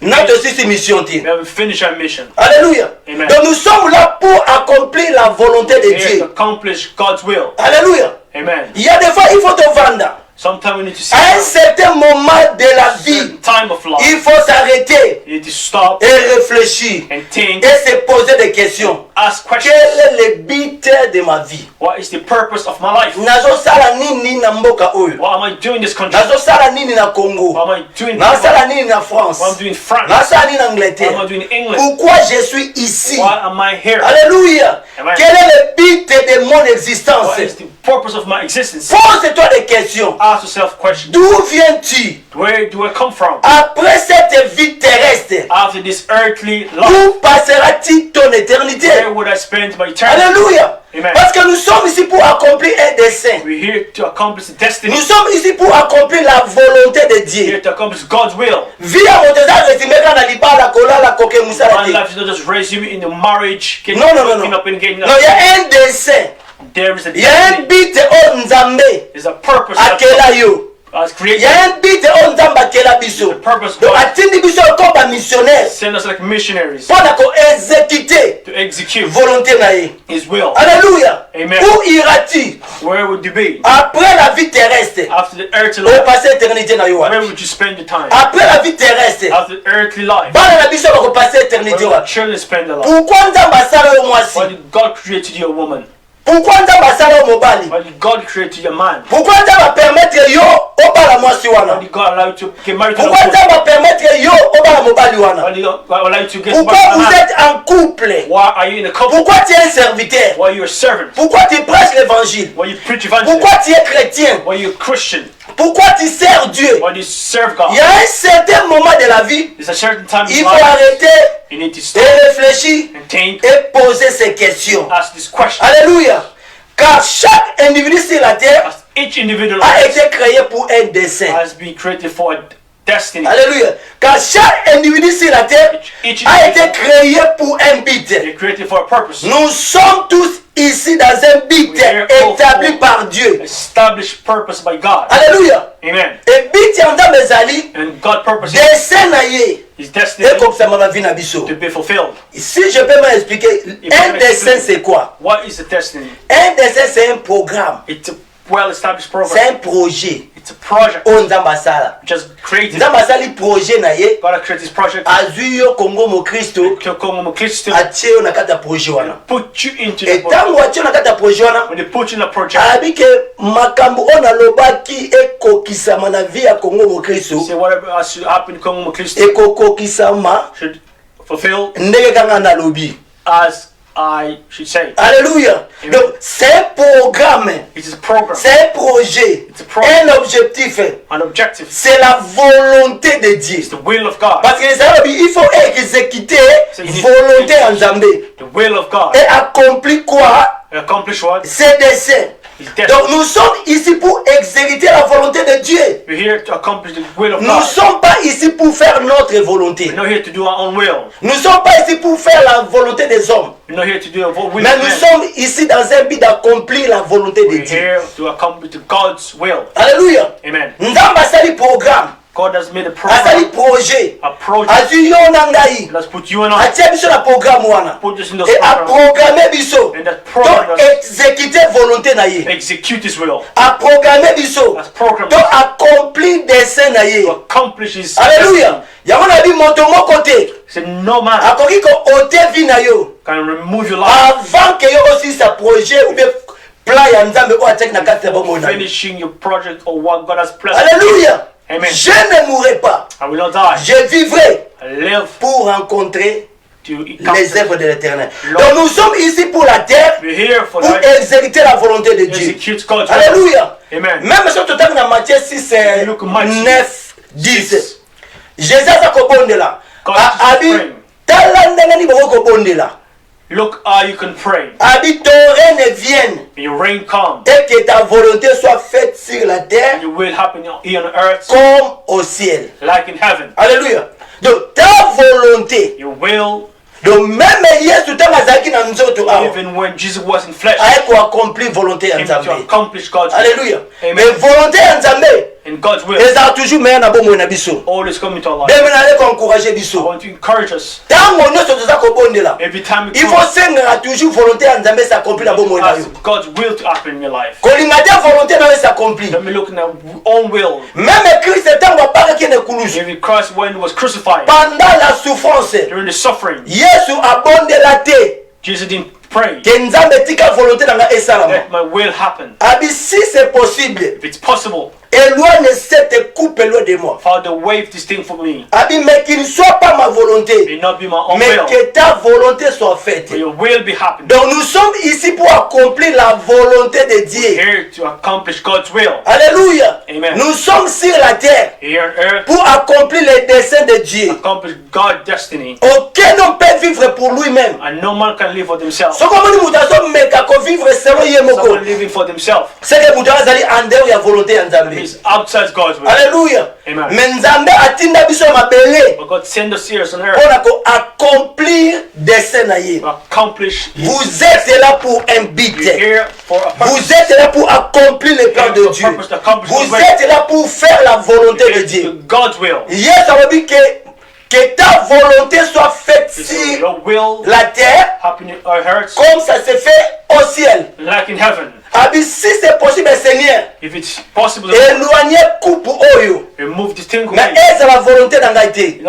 notre aussi mission. We have finished our mission. Alléluia. Amen. Donc nous sommes là pour accomplir la volonté de We have to Dieu. accomplish God's will. Alléluia. Amen. Il y a des fois il faut te vendre. Sometimes we need to see À un certain moment de la vie, time of life. il faut s'arrêter You need to stop et réfléchir and think. et se poser des questions. Ask questions. Quel est le but de ma vie? What is the purpose of my life? Nazosala nini na mboka oyo? What am I doing in this country? Nazosala nini na Congo? What am I doing in Nazosala nini na France? What am I doing in France? Nazosala nini na What am I Angleterre? doing in England? Pourquoi je suis ici? Why am I here? Alléluia. Amen. Quel est le but de mon existence? What is the purpose of my existence? Pose-toi des questions. Ask yourself questions. D'où viens-tu? Where do I come from? Après cette vie terrestre, After this earthly life, où passeras-tu ton éternité? where would I spend my eternity? Alléluia. Amen. Parce que nous sommes ici pour accomplir un dessein. We're here to accomplish the destiny. Nous sommes ici pour accomplir la volonté de We're Dieu. here to accomplish God's will. Via moteza resimeka na libala kolala koke musala My te. life is not just raising me in the marriage, getting Non, non, non, waking non. up and getting Non, il y a un dessein. There is a Il y a un destiny. but au Nzambe There's a purpose that akela yo. has Il y created. a un but au Nzambe akela biso. The purpose Donc God atindi biso comme ba missionnaire send us like missionaries pour ko exécuter to execute volonté na ye. His will. Alléluia. Amen. Où iras-tu Where would you be après la vie terrestre? after the earthly Au life? passer éternité na yo. Where would you spend your time Après la vie terrestre, after the earthly life? bana na biso bako passer Where éternité would wa. your children spend their life? Pourquoi Nzambe asala yo mwasi? Why did God create you a woman? Pourquoi Nzambe asala yo mobali? Why did God create you a man? Pourquoi Nzambe permettre yo obala mwasi Why wana? did God allow you to get married to a Pourquoi woman? Nzambe permettre yo obala mobali Why wana? did God allow you to get Pourquoi married to a vous man? êtes en couple? Why are you in a couple? Pourquoi tu es un serviteur? Why you're a servant? Pourquoi tu prêches l'évangile? Why you preach evangelism? Pourquoi tu es chrétien? Why you're a Christian? Pourquoi tu sers Dieu? Why do you serve God? Il y a un certain moment de la vie, There's a certain time il in faut life arrêter you need to et stop réfléchir and think, et poser ces questions. ask this question. Alléluia. Car chaque individu sur la terre As each individual a été créé pour un dessein. has been created for a destiny. Alléluia. Car chaque individu sur la terre Each a été individual créé pour un but. is created for a purpose. Nous sommes tous ici dans un but établi par Dieu. Established purpose by God. Alléluia. Amen. Et but yanda mezali And God's purpose dessein na ye. is destiny Et comme ça m'a vie na biso. to be fulfilled. Si je peux m'expliquer, un dessein c'est quoi? What is the destiny? Un dessein c'est un programme. It's a well-established C'est program. un projet. It's a project O nzambe asala. just created. Nzambe asali projet na ye. God has created this project Azwi yo Kongo mo Kristo. to come Christ Atie yo na kati ya projet wana. put you into the Et project. tango atie yo na kati ya projet wana. When they put you in a project, Abi ke makambo oyo nalobaki ekokisama na vie ya Kongo mo Kristo. say whatever has to happen to come Christ Ekokokisama should fulfill ndenge kanga nalobi. as I should say. Alléluia. Amen. Donc c'est un programme. It is a program, C'est un projet. It's a program. Un objectif. an objective. C'est la volonté de Dieu. It's the will of God. Parce que les Arabes, il faut exécuter So you need volonté to- en Zambé. The will of God. Et accomplir quoi? Accomplish what? Ses desseins. His destiny. Donc nous sommes ici pour exécuter la volonté de Dieu. We're here to accomplish the will of Nous ne God. sommes pas ici pour faire notre volonté. We're not here to do our own will. Nous ne sommes pas ici pour faire la volonté des hommes. We're not here to do our will Mais of nous man. sommes ici dans un but d'accomplir la volonté de We're Dieu. here to accomplish God's will. Alléluia. Amen. Nzamba asali programme. God has made a Asali program, projet. a project. Azwi yo na ngai. Let's put you and I. Atie biso na programme wana. Put us in the Et a program. programme biso. And that program Donc does exécuter volonté na ye. execute His will. A programme biso. That's program Donc accomplir dessein na ye. to accomplish His Alléluia. Yango na bi moto moko te. Say no man Akoki ko ôter vie na yo. can remove your life. Avant que yo aussi sa projet ou bien plan ya Nzambe o attaque na kati ya bongo na. Finishing your project or what God has blessed. Alléluia. Amen. Je ne mourrai pas. I will not die. Je vivrai I live pour rencontrer les œuvres de l'Éternel. Donc nous sommes ici pour la terre, pour exécuter la volonté de Dieu. Alléluia. Même si tu as dans Matthieu 6, 9, 10, Jésus a dit là. Look how you can pray. Habite ton règne vienne. Your reign come. Et que ta volonté soit faite sur la terre. And your will happen here on earth. Comme au ciel. Like in heaven. Alléluia. Donc ta volonté. Your will. Donc même Yesu tamazaki na nzoto awo. Even when Jesus was in flesh. Aiko accomplir volonté ya Nzambe. To accomplish God's will. Alléluia. Amen. Mais volonté ya Nzambe. In God's will. Eza toujours meilleur na bomo na biso. Always coming to our life. Bemena le encourager biso. I want to encourage us. Tango nyoso toza ko bondela. Every time il faut senga toujours volonté ya Nzambe s'accomplir na bomo na yo. God's will to happen in your life. Kolinga te volonté na yo s'accomplir. Let me look at our own will. Même Christ tango apaki ne kulusu. Even Christ when he was crucified. Pendant la souffrance. During the suffering. Yesu abondela te. Jesus didn't pray. Que Nzambe tika volonté na esalama. Let my will happen. Abi si c'est possible. If it's possible. Éloigne cette coupe loin de moi. Father, wave this thing for me. Abi, mais qu'il ne soit pas ma volonté. May not be my own mais will. Que ta volonté soit faite. May your will be happening. Donc nous sommes ici pour accomplir la volonté de Dieu. We're here to accomplish God's will. Alléluia. Amen. Nous sommes sur la terre. Here on earth. Pour accomplir les desseins de Dieu. Accomplish God's destiny. Aucun homme peut vivre pour lui-même. And no man can live for themselves. Someone living for themselves. C'est que mutu azali en dehors ya volonté ya Nzambe. He's outside God's will. Alléluia. Amen. Mais Nzambe atinda biso mabele. But God send us here on earth. Pour accomplir dessein na ye. Accomplish. Vous êtes là pour un but. Here for a purpose. Vous êtes là pour accomplir le plan de Dieu. Vous êtes là pour faire la volonté de Dieu. God's will. Hier, ça veut dire que ta volonté soit faite sur la terre comme ça se fait au ciel. Like in heaven. Si c'est possible, Seigneur, if it's possible, éloignez coupe oyo. Remove this thing. Mais est-ce la volonté d'Angaïté?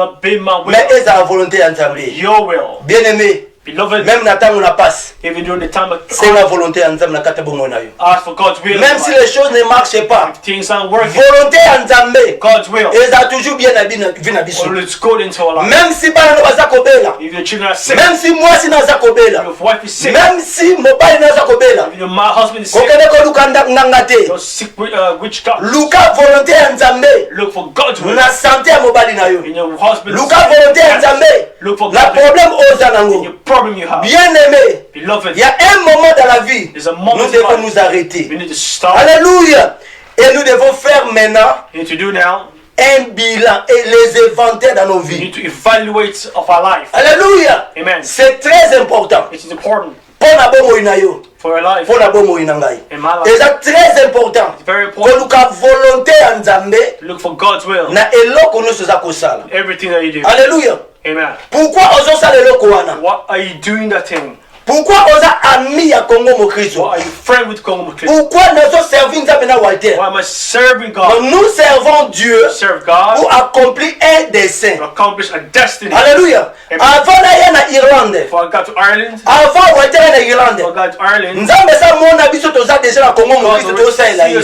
Mais est-ce la volonté d'Anzambe? Your will. Bien aimé. Beloved, même Nathan on la passe. Even during the time of c'est la volonté d'Anzambe na kata bongo na yo. Ask for God's will. Même si les choses ne marchent pas. If things aren't working. Volonté d'Anzambe. God's will. Et ça toujours bien na biso. Always good into our life. Même si bana no bazakobela. If your children are sick. Même si moi si naza kobela. If your wife is sick. Même si mobali naza kobela. If your husband is sick. Kokende ko lukanda nganga te. You're sick witch doctor. Luka volonté d'Anzambe. Look for God's will. Na santé ya mobali na yo. In your husband. Luka volonté d'Anzambe. Look for la problème aux anango. Your problem you have. Bien aimé. Beloved, il y a un moment dans la vie, nous devons nous arrêter. Alléluia. Et nous devons faire maintenant un bilan et les inventaires dans nos vies. Alléluia. C'est très important. Pour la bonne inayo. Pour la bonne inangai. Et c'est très important. Pour la volonté en Nzambe. Look for God's will. Na eloko nous soza kosala. Everything that you do. Alléluia. Amen. Pourquoi ososala eloko wana? What are you doing that thing? Pourquoi osa ami ya Congo Mokristo? Why are you friend with Congo Mokristo? Pourquoi nous servir Nzambe na Walter? Why am I serving God? Nous servons Dieu serve God pour accomplir un dessein. To accomplish a destiny. Alléluia. Avant d'aller en Irlande. Before I got to Ireland. Avant Walter en Irlande. Before I got to Ireland. Nzambe sa mona biso toza déjà na Congo Mokristo toza ela ye.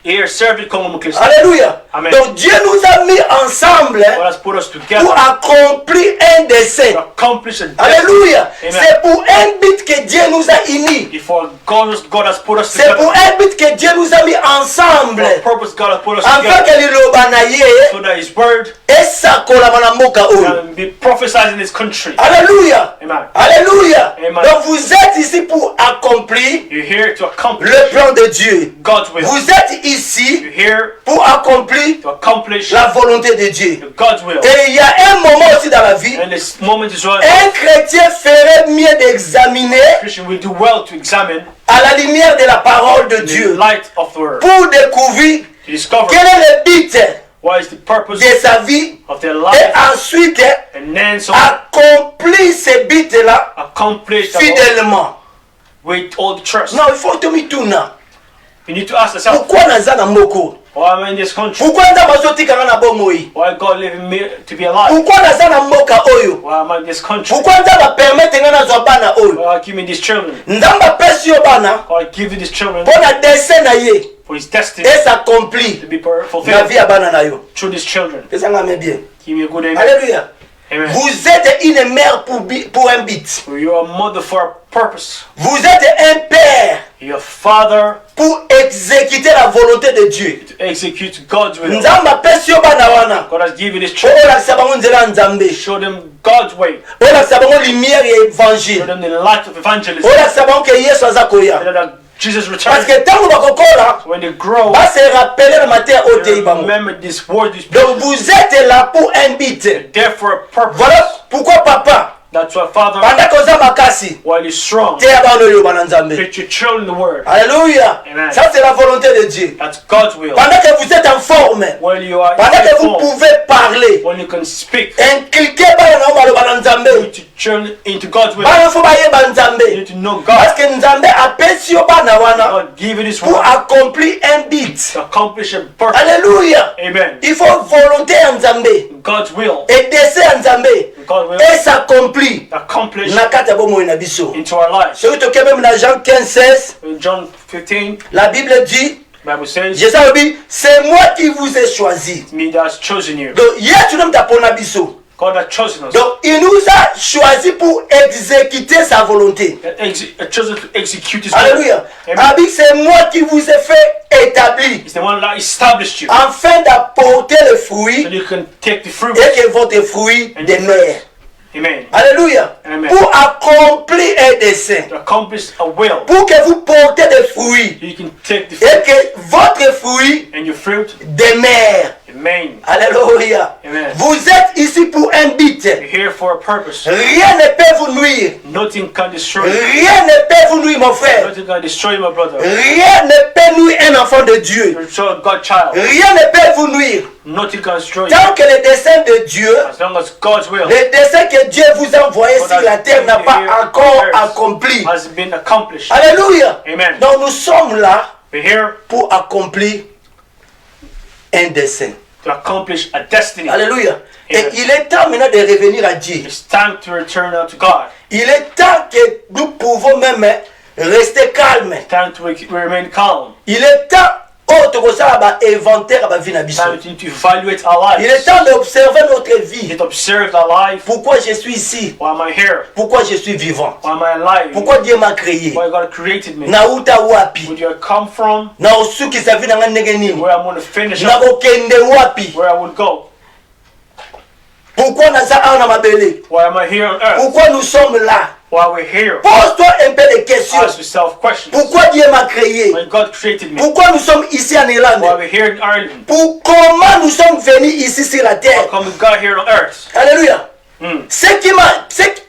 Here serving Congo Mokristo. Alléluia. Amen. Donc Dieu nous a mis ensemble pour accomplir un dessein. Alléluia. C'est pour un but que Dieu nous a unis. C'est pour un but que Dieu nous a mis ensemble. Afin que liloba na ye esakola na mboka oyo. Alléluia. Alléluia. Donc vous êtes ici pour accomplir le plan de Dieu. Vous êtes ici pour accomplir la volonté de Dieu. Et il y a un moment aussi dans la vie, un chrétien ferait mieux d'examiner à la lumière de la parole de Dieu pour découvrir quel est le but de sa vie et ensuite accomplir ce but-là fidèlement. Non, il faut te mettre tout là. You need to ask yourself. Pourquoi naza na mboko? Why am I in this country? Pourquoi nza bazotika na bomoi? Why God leaving me to be alive? Pourquoi naza na mboka oyo? Why am I in this country? Pourquoi nza ba permettre nga na zwa bana oyo? Why give me these children? Nzamba pesi yo bana. Why give you these children? Pour na destin na ye. For his destiny. Et s'accomplit. To be fulfilled. Na vie ya bana na yo. Through these children. Ezanga me bien. Give me a good amen. Alléluia. Amen. Vous êtes une mère pour un but. You are a mother for a purpose. Vous êtes un père You're a father pour exécuter la volonté de Dieu. to execute God's will. Nzambe apesi yo bana wana. God has given His children. Olakisa bango nzela ya Nzambe. Show them God's way. Olakisa bango lumière ya Show évangile. them the light of evangelism. Olakisa bango ke Yesu aza koya. That Jesus Parce returns. que ntango bakokola, When they grow, base rappeler na mateya oyo they tei bango. remember this word, this Donc vous êtes là pour un but. there for a purpose. Voilà pourquoi papa, That's why Father, pendant koza makasi, while you're strong, teya bana oyo bana Nzambe. teach your children the word. Alléluia. Amen. Ça c'est la volonté de Dieu. That's God's will. Pendant que vous êtes en forme, While you are pendant que vous informed, pouvez parler, when you can speak, inculquez bana na bana bana Nzambe. teach your children into God's will. Bana fo bayeba You Nzambe. need to know Parce God. que Nzambe apesi yo bana wana God give it His pour word accomplir un but. to accomplish a purpose. Alléluia. Amen. Il faut volonté ya Nzambe God's will. et dessein ya Nzambe God will et s'accomplit accomplish na kati ya bomoi na biso. into our lives. Soki toke même na Jean 15:16, In John 15, la Bible dit, Bible says, Jésus a dit, c'est moi qui vous ai choisi. me that has chosen you. Donc, Yesu nam tapona biso. God has chosen us. Donc, il nous a choisi pour exécuter sa volonté. Chosen to execute His will. Alléluia. Amen. Abi, c'est moi qui vous ai fait établir He's the one that established you. afin d'apporter le So fruit you can take the fruit. et que votre fruit demeure. Amen. Alléluia. Amen. Pour accomplir un dessein. To accomplish a will. Pour que vous portez des fruits You can take the et fruit que votre fruit and your fruit. demeure. Amen. Alléluia. Amen. Vous êtes ici pour un but. You're here for a purpose. Rien ne peut vous nuire. Nothing can destroy you. Rien ne peut vous nuire, mon frère. Nothing can destroy you, my brother. Rien ne peut nuire un enfant de Dieu. You're a God child. Rien ne peut vous nuire. Nothing can destroy you. Tant que le dessein de Dieu, As long as God's will le dessein que Dieu vous a envoyé sur la terre n'a pas encore accompli. has been accomplished. Alléluia. Amen. Donc nous sommes là We're here pour accomplir un dessein. to accomplish a destiny. Alléluia. Et Amen. il est temps maintenant de revenir à Dieu. It's time to return out to God. Il est temps que nous pouvons même rester calmes. Time to remain calm. Il est temps inventaire ba vie na biso. Time to evaluate our Il est lives. temps d'observer notre vie. It observe our life. Pourquoi je suis ici? Why am I here? Pourquoi je suis vivant? Why am I alive? Pourquoi Dieu m'a créé? Why God created me? Nauta wapi? Where do I come from? Na osukisa vi na nga ndenge nini? Where I'm going to finish Na up? bokende wapi? Where I will go? Pourquoi naza awa na mabele? Why am I here on earth? Pourquoi nous sommes là? Why we're here? Pose-toi un peu de questions. Ask yourself questions. Pourquoi Dieu m'a créé? When God created me, Pourquoi nous sommes ici en why Irlande? we're here in Ireland, Pour comment nous sommes venus ici sur la how terre? come we got here on earth? Alléluia. Mm.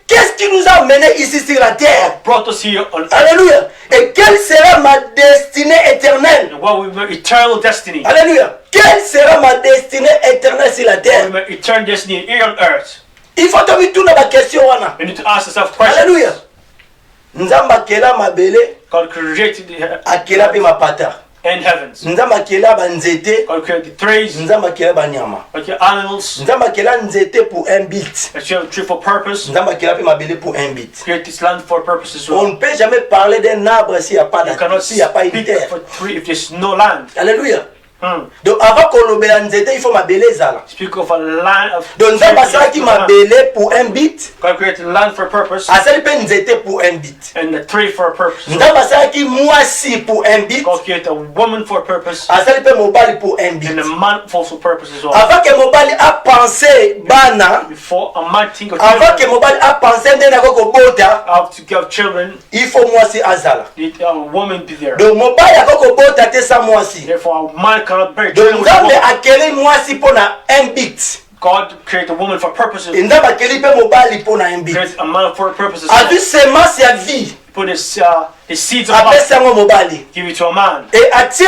Qu'est-ce qui nous a menés ici sur la terre? Brought us here on earth. Alléluia. Et quelle sera ma destinée éternelle? And what we my eternal destiny. Alléluia. Quelle sera ma destinée éternelle sur la What terre? my eternal destiny here on earth. Il faut tomber tout dans la question. Wana. We need to ask ourselves questions. Alléluia. Nzamba akela mabele, God created the akela pe mapata. and heavens. Nzamba akela banzete, God created the trees, nzamba akela banyama. like your animals. Nzamba akela nzete pour un but. That you have a tree for purpose. Nzamba akela pe mabele pour un but. Create this land for a purpose as On well. ne peut jamais parler d'un arbre s'il n'y a pas You cannot s'il n'y a pas une speak terre. for tree if there's no land. Alléluia. Hmm. Donc avant kolobela nzete, il faut mabele ezala. Speak of a land of Donc nzamba tree, asalaki yes, land. mabele pour un but, God created land for a purpose asali pe nzete pour un but. and a tree for a purpose. Nzamba asalaki mwasi pour un but, God created a woman for a purpose asali pe mobali pour un and a but. man for a purpose as well. Avant que mobali a pensé bana, Before a man think of avant que children, mobali a pensé ndenge nako kobota, how to give children, il faut mwasi azala. need a woman be there. Donc mobali ako kobota te sa mwasi. Therefore, a man cannot bear Donc children with a nzambe woman. akeli mwasi mpona un but. God created a woman for purposes. Nzambe akeli pe mobali mpona un but. Created a man for a purpose as Azwi well. semence ya vie, Put his seeds of life, apesi yango mobali. give it to a man. Et atie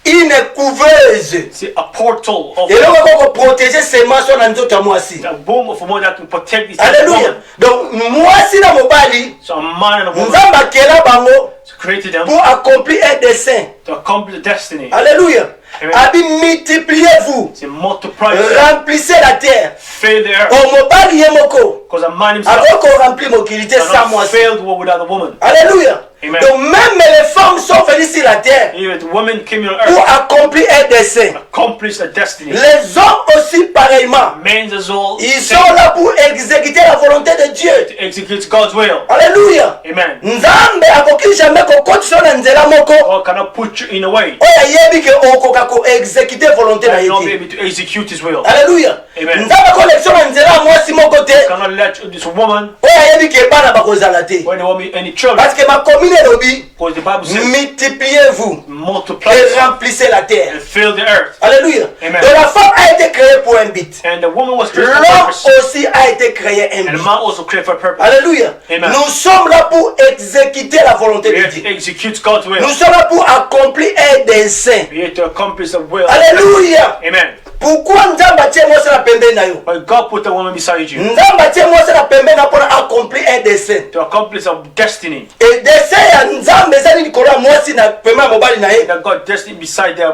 une couveuse. See, a portal of eloko koko protéger semence na nzoto ya mwasi. a womb of a woman that can protect this Alléluia. woman. Donc mwasi na mobali, So a man and a woman nzambe akela bango created them pour accomplir un dessein. to accomplish the destiny. Alléluia. Amen. Abi multipliez-vous, To multiply yourself, remplissez la terre. fill the earth. O mobali ye moko Because a man himself ako koremplir mokili te sans cannot mwasi. fail without a woman. Alléluia. Amen. Donc même les femmes sont venues sur la terre Even the women came on pour earth, accomplir un dessein. accomplished a destiny. Les hommes aussi pareillement. Men as well, Ils sont là pour exécuter la volonté de Dieu. to execute God's will. Alléluia. Amen. Nzambe akoki jamais kokotisa na nzela moko God cannot put you in a way. oyo ayebi ke okoka koexécuter volonté na You ye will not be te. able to execute His will. Alléluia. Amen. Nzambe akolekisa na nzela ya mwasi moko te Cannot let this woman, oyo ayebi ke bana bakozala te. when there will be any children, Parce que makomi elobi because the Bible says, multipliez-vous multiply et remplissez la terre. and fill the earth. Alléluia. Amen. Donc la femme a été créée pour un but. And the woman was created for a L'homme purpose. aussi a été créé un And the but. man also created for a purpose. Alléluia. Amen. Nous sommes là pour exécuter la volonté We de have to Dieu. execute God's will. Nous sommes là pour accomplir un dessein. We have to accomplish the will. Alléluia. Amen. Pourquoi Nzambe atie mwasi na pembeni na yo? But God put a woman beside you Nzambe atie mwasi na pembeni na mpona accomplir un dessein. to accomplish a destiny. Et dessein ya Nzambe ezali likolo ya mwasi na pembeni ya mobali na ye. That God destiny beside their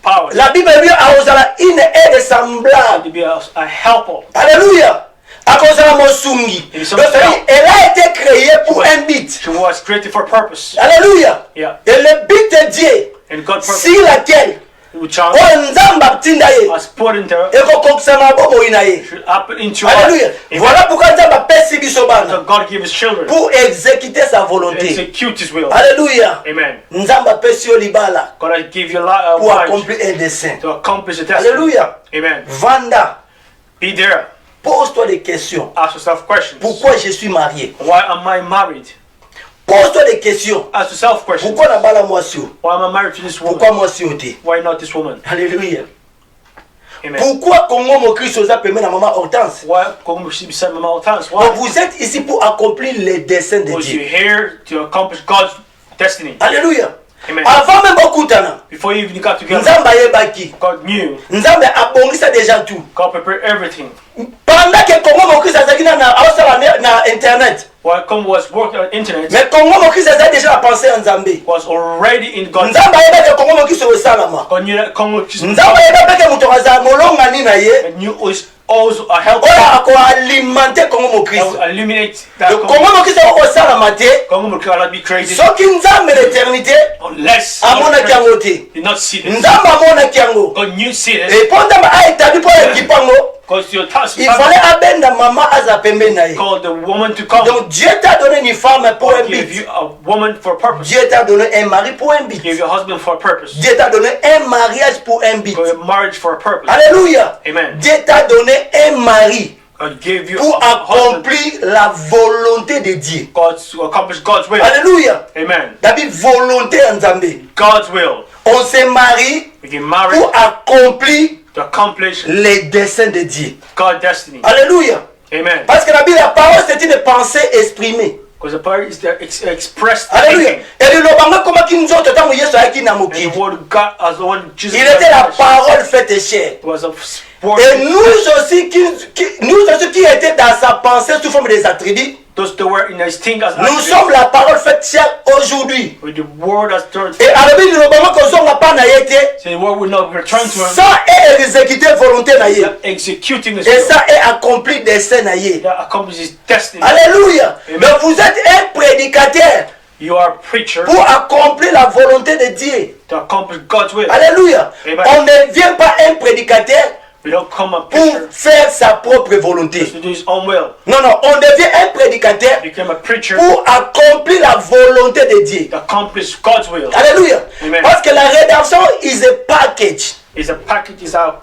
power. La Bible dit akozala une aide semblable. To be a helper. Alléluia. Akozala mosungi. Et nous Donc sommes c'est-à-dire, elle a été créée pour un but. She was created for a purpose. Alléluia. Yeah. Et le but de Dieu And God's purpose, sur laquelle which are oyo Nzambe atinda ye was put into her, ekokokisama bomoi na ye. should happen into her. Alléluia. Amen. Voilà pourquoi Nzambe apesi biso bana So God gave His children pour exécuter sa to volonté. execute His will. Alléluia. Amen. Nzambe apesi yo libala God has give you pour life accomplir un dessein. to accomplish the destiny. Alléluia. Amen. Vanda, Be there. pose-toi des questions. Ask yourself questions. Pourquoi je suis marié? Why am I married? Pose-toi des questions. Ask yourself questions. Pourquoi nabala mwasi yo? Why am I married to this Pourquoi woman? mwasi yo te? Why not this woman? Alléluia. Amen. Pourquoi Congo Mokristo oza pembeni na maman Hortense? Why come she beside me all times? Donc Why? vous êtes ici pour accomplir les desseins de Because Dieu. you're here to accomplish God's destiny. Alléluia. Amen. Avant même okutana, Before you even got together, Nzambe ayebaki. God knew. Nzambe abongisa déjà tout. God prepared everything. Pendant que Congo Mokristo azalaki na aosala na internet. Why come was working on the internet Mais Congo Mokristo azali déjà na pensée ya Nzambe. was already in God's. Nzambe ayebaki Congo Mokristo esalama. God knew that Congo just Nzambe ayebaki pe moto azala molongani na ye. and knew was also a helper Oyo akoalimenter Congo that Mokristo. would eliminate that Donc Congo Mokristo okosalama te. Congo cannot be created Soki Nzambe l'éternité unless amonaki yango te. did not see this. Nzambe amonaki yango. God knew see this Et pour Nzambe aétabli pour équiper yango, because your task il fallait abenda maman aza pembeni na ye. called the woman to come. Donc Dieu t'a donné une femme pour un God gave but. you a woman for a purpose. Dieu t'a donné un mari pour un but. Gave your husband for a purpose. Dieu t'a donné un mariage pour un but. For your marriage for a purpose. Alléluia. Amen. Dieu t'a donné un mari God gave you pour a husband. accomplir la volonté de Dieu. God to accomplish God's will. Alléluia. Amen. D'abord, volonté en Nzambe. God's will. On se marie We get married pour accomplir to accomplish les desseins de Dieu. God's destiny. Alléluia. Amen. Parce que la Bible, la parole, c'est une pensée exprimée. Because the part is there expressed Alléluia. thinking. Et le lobanga comme qui nous autres tant Yesu ayaki na And mokili. the word of God as the one Jesus Il était la Christ parole faite chair. was a word. Et nous aussi qui étaient dans sa pensée sous forme des attributs, Those that were in his thing as nous attributes, sommes la parole faite chair aujourd'hui. with the word as turned. Et à la Bible, le lobanga kozonga pa na yete, So the word will not return to him. ça est exécuter volonté na ye. That executing his Et will. ça est accomplir dessein na ye. That accomplishes destiny. Alléluia. Amen. Donc vous êtes un prédicateur You are a preacher pour accomplir la volonté de Dieu. to accomplish God's will. Alléluia. Amen. On ne vient pas un prédicateur We don't come a pour preacher faire sa propre volonté. to do his own will. Non, non, on devient un prédicateur You become a preacher pour accomplir la volonté de Dieu. to accomplish God's will. Alléluia. Amen. Parce que la rédemption is a package. It's a package, it's a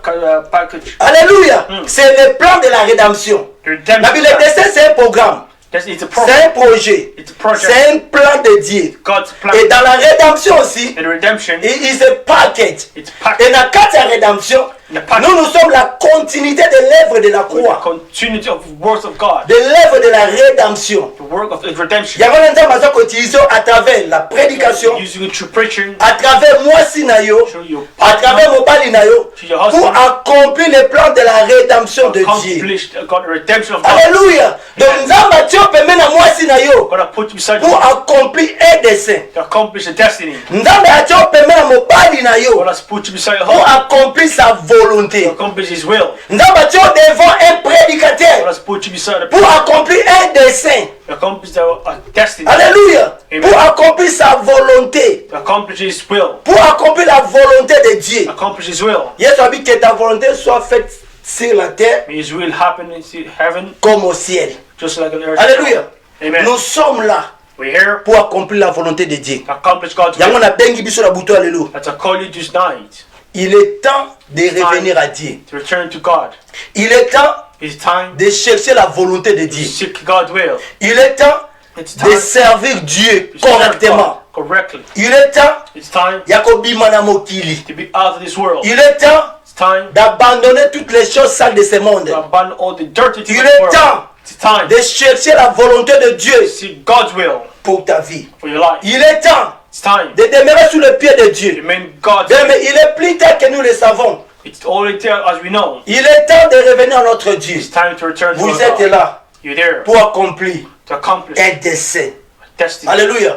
package. Alléluia. C'est le plan de la rédemption. The La Bible, le redemption. dessein, c'est un programme. It's a C'est program. un projet. It's a project. C'est un plan de Dieu. God's plan. Et dans la rédemption aussi, And redemption. it is a package. It's Et package. dans la carte de rédemption, The package. nous sommes la continuité de l'œuvre de la With the croix. continuity of the words of God. De l'œuvre de la rédemption. The work of the redemption. Il y a un temps qu'on utilise à travers la prédication, Using it through preaching, à travers moi Sinayo, through your à travers partner, mon balinayo, to your pour husband, accomplir le plan de la rédemption de Dieu. accomplished God, the redemption of God. Alléluia. Donc, Nzamba Tio permet à moi pasi na yo God has put you beside pour you accomplir un dessein. to accomplish a destiny. Nzambe atia yo pembeni na mobali na God yo has put you beside your pour husband accomplir sa to volonté. accomplish His will. Nzambe atia yo devant un God prédicateur has put you beside the pour accomplir un dessein. to accomplish a destiny. Alléluia. Amen. Pour accomplir sa volonté. To accomplish His will. Pour accomplir la volonté de Dieu. Accomplish His will. Jésus a dit que ta volonté soit faite sur la terre May His will happen in heaven comme au ciel. just like on earth. Alléluia. Amen. Nous sommes là We're here pour accomplir la volonté de Dieu. to accomplish God's Yango will. na bengi biso na buto alléluia. That's a call you tonight Il est temps de revenir à Dieu. to return to God. Il est temps It's time de chercher la volonté de to Dieu. seek God's will. Il est temps It's de time servir Dieu to serve correctement. God correctly. Il est temps It's time ya kobima na mokili. to be out of this world. Il est temps It's time d'abandonner toutes les choses sales de ce monde. to abandon all the dirty things Il of the est world. temps It's time de chercher la volonté de to Dieu seek God's will pour ta vie. for your life. Il est temps It's time de demeurer sous le pied de to Dieu. remain God's Bien, will. mais il est plus tard que nous le savons. It's already there as we know. Il est temps de revenir à notre Dieu. It's time to return to Vous our êtes God. là You're there pour accomplir to accomplish un dessein. destiny. Alléluia.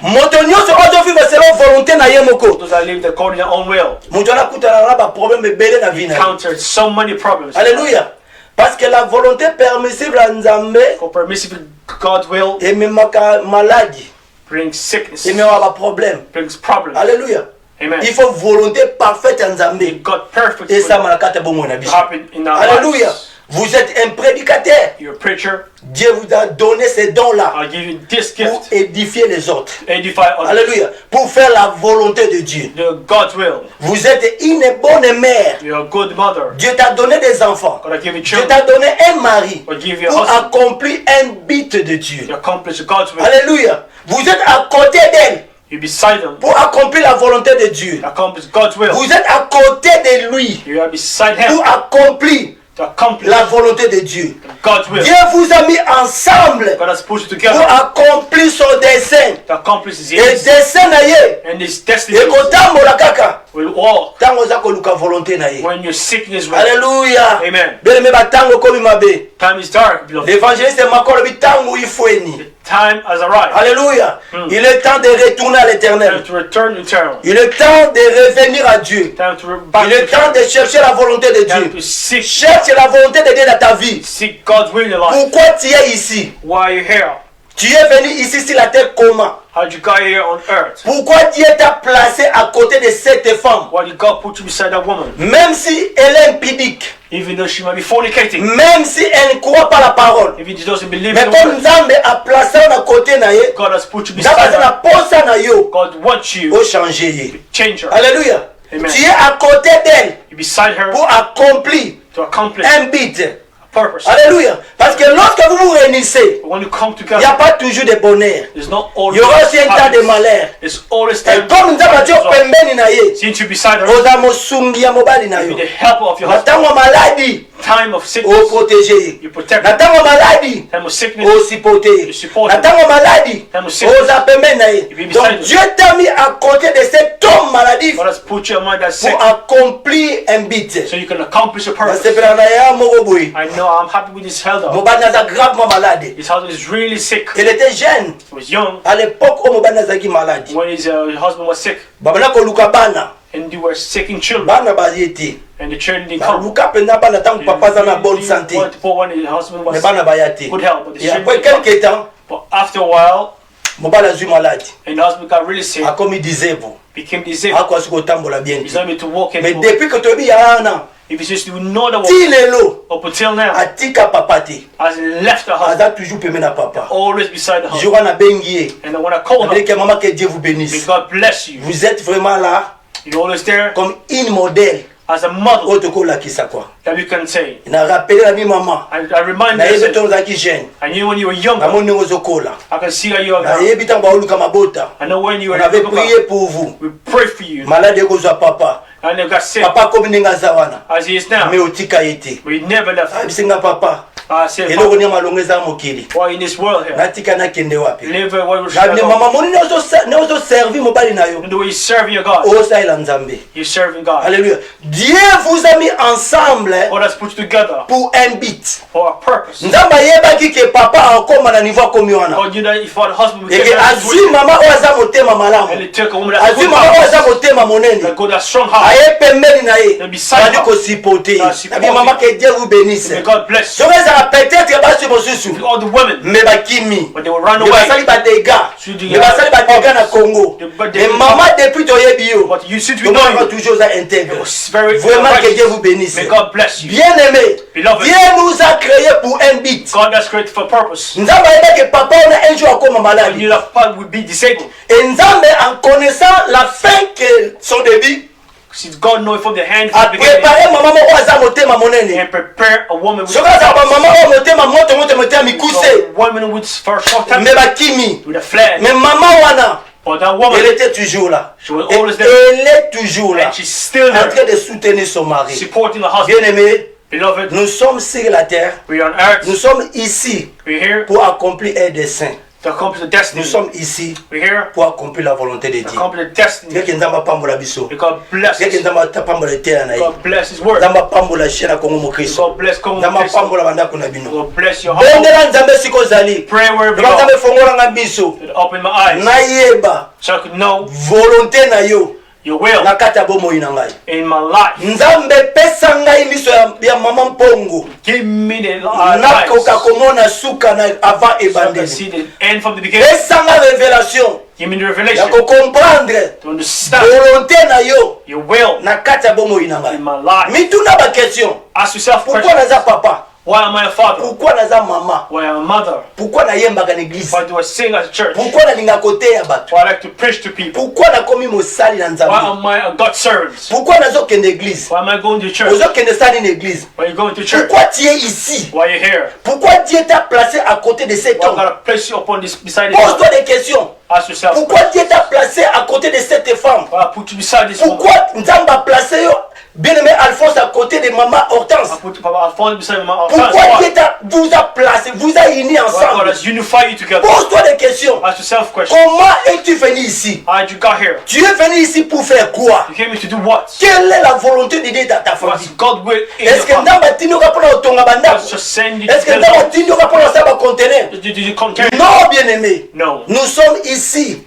Moto nyonso ozovivre selon volonté na ye moko. Those that live according to their own will Moto anakutana na baproblème ebele na vie na ye. encounter so many problems. Alléluia. Parce que la volonté permissible à Nzambe For permissive God's will ememaka maladie, brings sickness, ememaka baproblème. brings problems. Alléluia. Amen. Il faut volonté parfaite à Nzambe. God perfect Et ça will malakata bomo na biso. happen in our Alléluia. lives. Vous êtes un prédicateur. You're a preacher. Dieu vous a donné ces dons-là I'll give you this pour gift édifier les autres. to edify others. Alléluia. Pour faire la volonté de Dieu. The God's will. Vous êtes une bonne mère. You're a good mother. Dieu t'a donné des enfants. God, I give you Dieu children. t'a donné un mari Or give you a pour husband accomplir un but de Dieu. to accomplish God's will. Alléluia. Vous êtes à côté d'elle You're beside them pour accomplir la volonté de Dieu. to accomplish God's will. Vous êtes à côté de lui You are beside him pour accomplir to accomplish la volonté de Dieu. God's will. Dieu vous a mis ensemble God has put you pour together accomplir son dessein. to accomplish His Et will. dessein na ye And His destiny ekotambola kaka will walk ntango oza koluka volonté na ye. when you're seeking His will. Alléluia. Amen. Bien-aimé batango ekomi mabe. Time is dark, beloved. L'évangéliste Marc olobi ntango ifweni. Time has arrived. Alléluia. Il est temps de retourner à l'éternel. Time to return to eternal. Il est temps de revenir à Dieu. Time to back Il est to temps de chercher la volonté de Time Dieu. to seek Cherche la volonté de Dieu dans ta vie. seek God's will in your life. Pourquoi tu es ici? Why are you here? Tu es venu ici sur la terre comment? How did you get here on earth? Pourquoi Dieu t'a placé à côté de cette femme? Why did God put you beside that woman? Même si elle est impudique, Even though she might be fornicating, même si elle ne croit pas la parole. if she doesn't believe Mais in the comme word, Nzambe a placé à côté na ye, God has put you Nzambe beside aza na her. posa na yo, God wants you pour changer ye. to change her. Alléluia. Amen. Tu es à côté d'elle You're beside her pour accomplir to accomplish un but. a purpose. Alléluia. Parce que lorsque vous vous réunissez, But when you come il n'y a together, pas toujours de bonheur. there's not Il always y aura aussi un temps de malheur. There's always Et time comme Nzambe ati yo pembeni na ye, since you're beside her, oza mosungi ya mobali na be yo. the helper of your Na husband. ntango ya maladi, Time of sickness, oprotege ye. you protect Na her. ntango ya maladi, Time of sickness, osipote ye. You support Na him. ntango ya maladi, Time of sickness, oza pembeni na ye. be beside Donc him. Dieu t'a mis à côté de cet homme maladif God has put you among that sick pour accomplir un but. so you can accomplish a purpose. Nasepela na ye moko boye. I know I'm happy with this elder. Mobali aza gravement malade. His husband is really sick. Il était jeune He was young à l'époque où mobali azalaki malade. when his husband was sick, Babana koluka bana, and they were seeking children, bana baye te. and the children didn't come. Baluka pena bana tango papa aza na bonne They santé. wanted to put one, his husband Mais was bana baya te. good health, but the Et children après didn't come. quelques temps, But after a while, mobali azwi malade. and the husband got really sick, Akomi disabled. became disabled. Akwasi kotambola bien He's te. not able to walk Mais anymore. depuis que toyebi ya ana, If it's just you know that ti lelo up until now, atika papa te. as he left the husband, Aza toujours pembeni na papa. always beside the husband. Jour wana bengi ye. And then when I called Avec him, que maman que Dieu vous may bénisse. God bless you. Vous êtes vraiment là You're always there comme une modèle. as a mother Otoko la kisa quoi. that you can say. Na rappelé la mi maman. I remind Na you, I yebi said, to zaki jeune. I knew when you were younger, Na moni ozokola. I can see that you are Na now. yebi tango baoluka mabota. I know when you On were avait young, prié pour vous. we prayed for you, Malade ekozwa papa. and you got sick Papa komi ndenge aza wana. as he is now. Mais otika ye te. We never left him. Abisinga papa. I said, Eloko ni malongo eza mokili. why in this world here? Natika nakende wapi? Live where we Nabine should mama moni neozo servi mobali na yo. In the way you serve your God, Osaila nzambe. you're serving God. Alléluia. Dieu vous a mis ensemble ensemble God has put you together pour un but. for a purpose. Nzambe ayebaki ke papa akoma na niveau akomi wana. God knew that if the husband Eke became azwi mama oyo aza motema and malamu. he took a woman that's Azwi good mama oyo aza heart, motema monene. that God has strong heart, Aye pembeni na ye. and beside Badi her, kosipote. support Nabi mama ke Dieu vous bénisse. may God bless you. Soki ezala peut-être basi mosusu. All the women, Me bakimi. but they will run Me away. basali badega. So the, Me basali badega na Congo. but Mais maman depuis toyebi yo. But you since we Donc know on va you, toujours être intègre. it was very Vraiment que Dieu righteous. vous bénisse. May God bless you. Bien aimé. Beloved. Dieu nous a créés pour un but. God has created for a purpose. Nzambe ayeba que papa on a un jour akoma And malade. you that part will be disabled. Et Nzambe en connaissant la fin que son début Since God knows from the hand a from the beginning, préparé maman oyo aza motema monene. and prepare a woman with Soki aza maman oyo motema motema mikuse. a woman with for a short time Me bakimi. with a flag. Mais maman wana But that woman, elle était toujours là. she was Et always there, elle est toujours là. and she's still En train there, de soutenir son mari. supporting the husband. Bien aimé, Beloved, nous sommes sur la terre. we are on earth. Nous sommes ici We're here pour accomplir un dessein. to accomplish the destiny. Nous sommes ici We're here pour accomplir la volonté de to Dieu. accomplish the destiny. Ngeke nzamba pambola biso. May God bless Ngeke us. nzamba tapambola etela na ye. God bless His word. Nzamba pambola shena Kongo mokristo. God bless Congo. Nzamba pambola bandako na bino. God bless your heart. Bondela nzambe siko zali. Pray wherever you Loba are. nzambe fongola nga biso. Open my eyes Nayeba so I could know volonté na yo your will na kati ya bomoi na ngai. in my life. Nzambe pesa ngai miso ya mama mpongo. Give me the Nakoka eyes komona suka na avant so I can ebandeli. see the end from the beginning. Pesa nga révélation Give me the ya revelation kocomprendre to understand volonté na yo your will na kati ya bomoi na ngai. in my life. Mituna ba question. Ask yourself Pourquoi questions. naza papa? Why am I a father? Pourquoi naza mama? Why am I a mother? Pourquoi nayembaka na église? Why do I sing at church? Pourquoi nalinga koteya bato? Why I like to preach to people? Pourquoi nakomi mosali na Why nzambe? am I a God's servant? Pourquoi nazokende église? Why am I going to church? Ozokende sali na église? Why are you going to church? Pourquoi tu es ici? Why are you here? Pourquoi Dieu t'a placé à côté de cet Why homme? God place you upon this beside this Pose-toi woman? des questions. Ask yourself. Pourquoi Dieu t'a placé à côté de cette femme? Why I put you beside this woman? Pourquoi Nzamba a placé yo bien-aimé Alphonse à côté de maman Hortense? I put Papa Alphonse beside my Pourquoi Dieu vous a placé, vous a unis Why God ensemble? has unified you together? Pose-toi des questions. Ask yourself questions. Comment es-tu venu ici? How did you got here? Tu es venu ici pour faire quoi? You came here to do what? Quelle est la volonté de Dieu dans ta famille? What's God will in your Est-ce que family? Nzamba tindoka pour otonga bandako? Just send you Est-ce que to Nzamba the tindoka pour saba conteneur? Did you contain? Non, bien-aimé. No. Nous sommes ici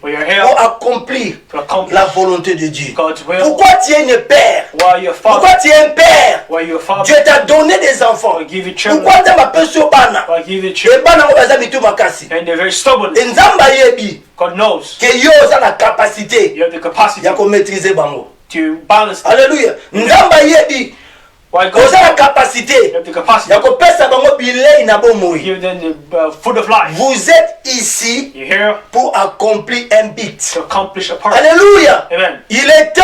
We are here pour accomplir to accomplish la volonté de Dieu. God's will. Pourquoi tu es un père? Why you're a father? Pourquoi tu es un père? Why you're a father? Dieu t'a donné des enfants. Why give you children? Pourquoi Nzamba apesi yo bana? Why give you Et children? bana oyo baza mitu makasi. And they're very stubborn. Et Nzamba ayebi God knows que yo oza na capacité you have the capacity ya komaîtriser bango. to balance. Alléluia. Nzamba ayebi Why God oza na you capacité have the capacity ya kopesa bango bilei na to bomoi. give them the food of life. Vous êtes ici You're here pour accomplir un but. to accomplish a purpose. Alléluia. Amen. Il est temps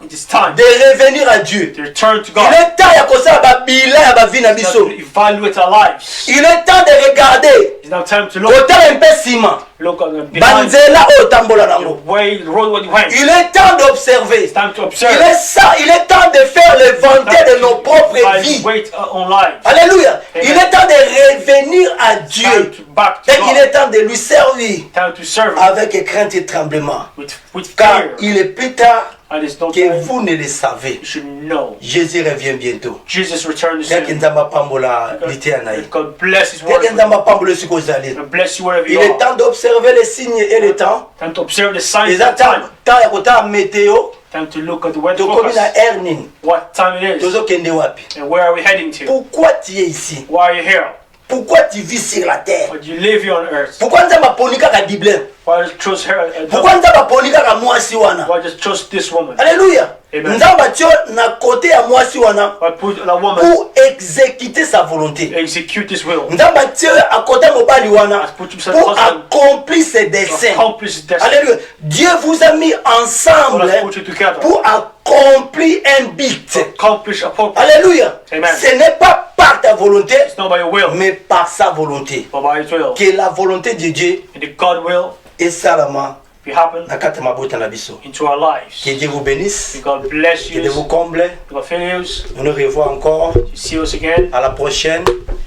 It is time de revenir à Dieu. to return to Il God. est temps ya kosala babila ya bavi na It's time biso. to evaluate our lives. Il est temps de regarder It's now time to look kotala mpe nsima behind banzela oyo tambola the nango. way, the road what you went. Il est temps d'observer. It's time to Il observe. est ça, il est temps de faire l'inventaire de nos propres vies. Evaluate our own lives. Alléluia. Amen. Il est temps de revenir à Time Dieu. to back to Et il est God. temps de lui servir Time to serve Him avec crainte et tremblement. with Car fear. il est plus tard And it's no que time. vous ne le savez. You should know. Jésus revient bientôt. Jesus returns Kaka soon. nzamba pambola litea na ye. God bless His word. Kaka nzamba pambola siko zali. God bless you wherever Il you est are. temps d'observer les signes et les temps. Time to observe the signs Eza of time. temps ya kotala météo. Time to look at the weather Tokomi na forecast. air nini. What time it is Tozokende wapi? and where are we heading to? Pourquoi tu es ici? Why are you here? Pourquoi tu vis sur la terre? Why do you live here on earth? Pourquoi nzamba aponi kaka Bible? Why just chose her? Pourquoi nzamba aponi kaka mwasi wana? Why just chose this woman? Alléluia. Amen. Nzamba tio na côté ya mwasi wana Why put a woman pour exécuter sa volonté. to execute His will? Nzamba tio à côté mobali wana Put you beside the pour husband accomplir ses to desseins. accomplish His destiny. Alléluia. Dieu vous a mis God ensemble has put you together pour accomplir un but. to accomplish a purpose. Alléluia. Amen. Ce n'est pas par ta volonté, It's not by your will, mais par sa volonté. but by His will. Que la volonté de Dieu And the God will est salama be happen na kati ya mabota na biso. into our lives. Que Dieu vous bénisse, May God bless que you. Dieu vous comble. May God fill you. Nous nous revoyons encore To see us again à la prochaine,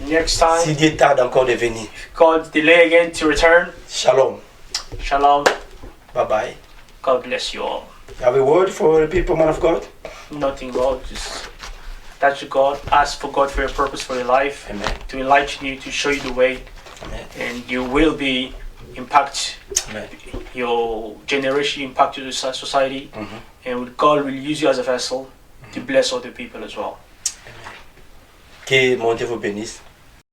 next si time. Dieu tarde encore de venir. God delay again to return. Shalom. Shalom. Bye bye. God bless you all. You have a word for the people, man of God? Nothing, Lord. Just That's God. Ask for God for your purpose for your life. Amen. To enlighten you, to show you the way. Amen. And you will be impact Amen. your generation, impact your society. Mhm. And God will use you as a vessel to bless other people as well. Que mon Dieu vous bénisse.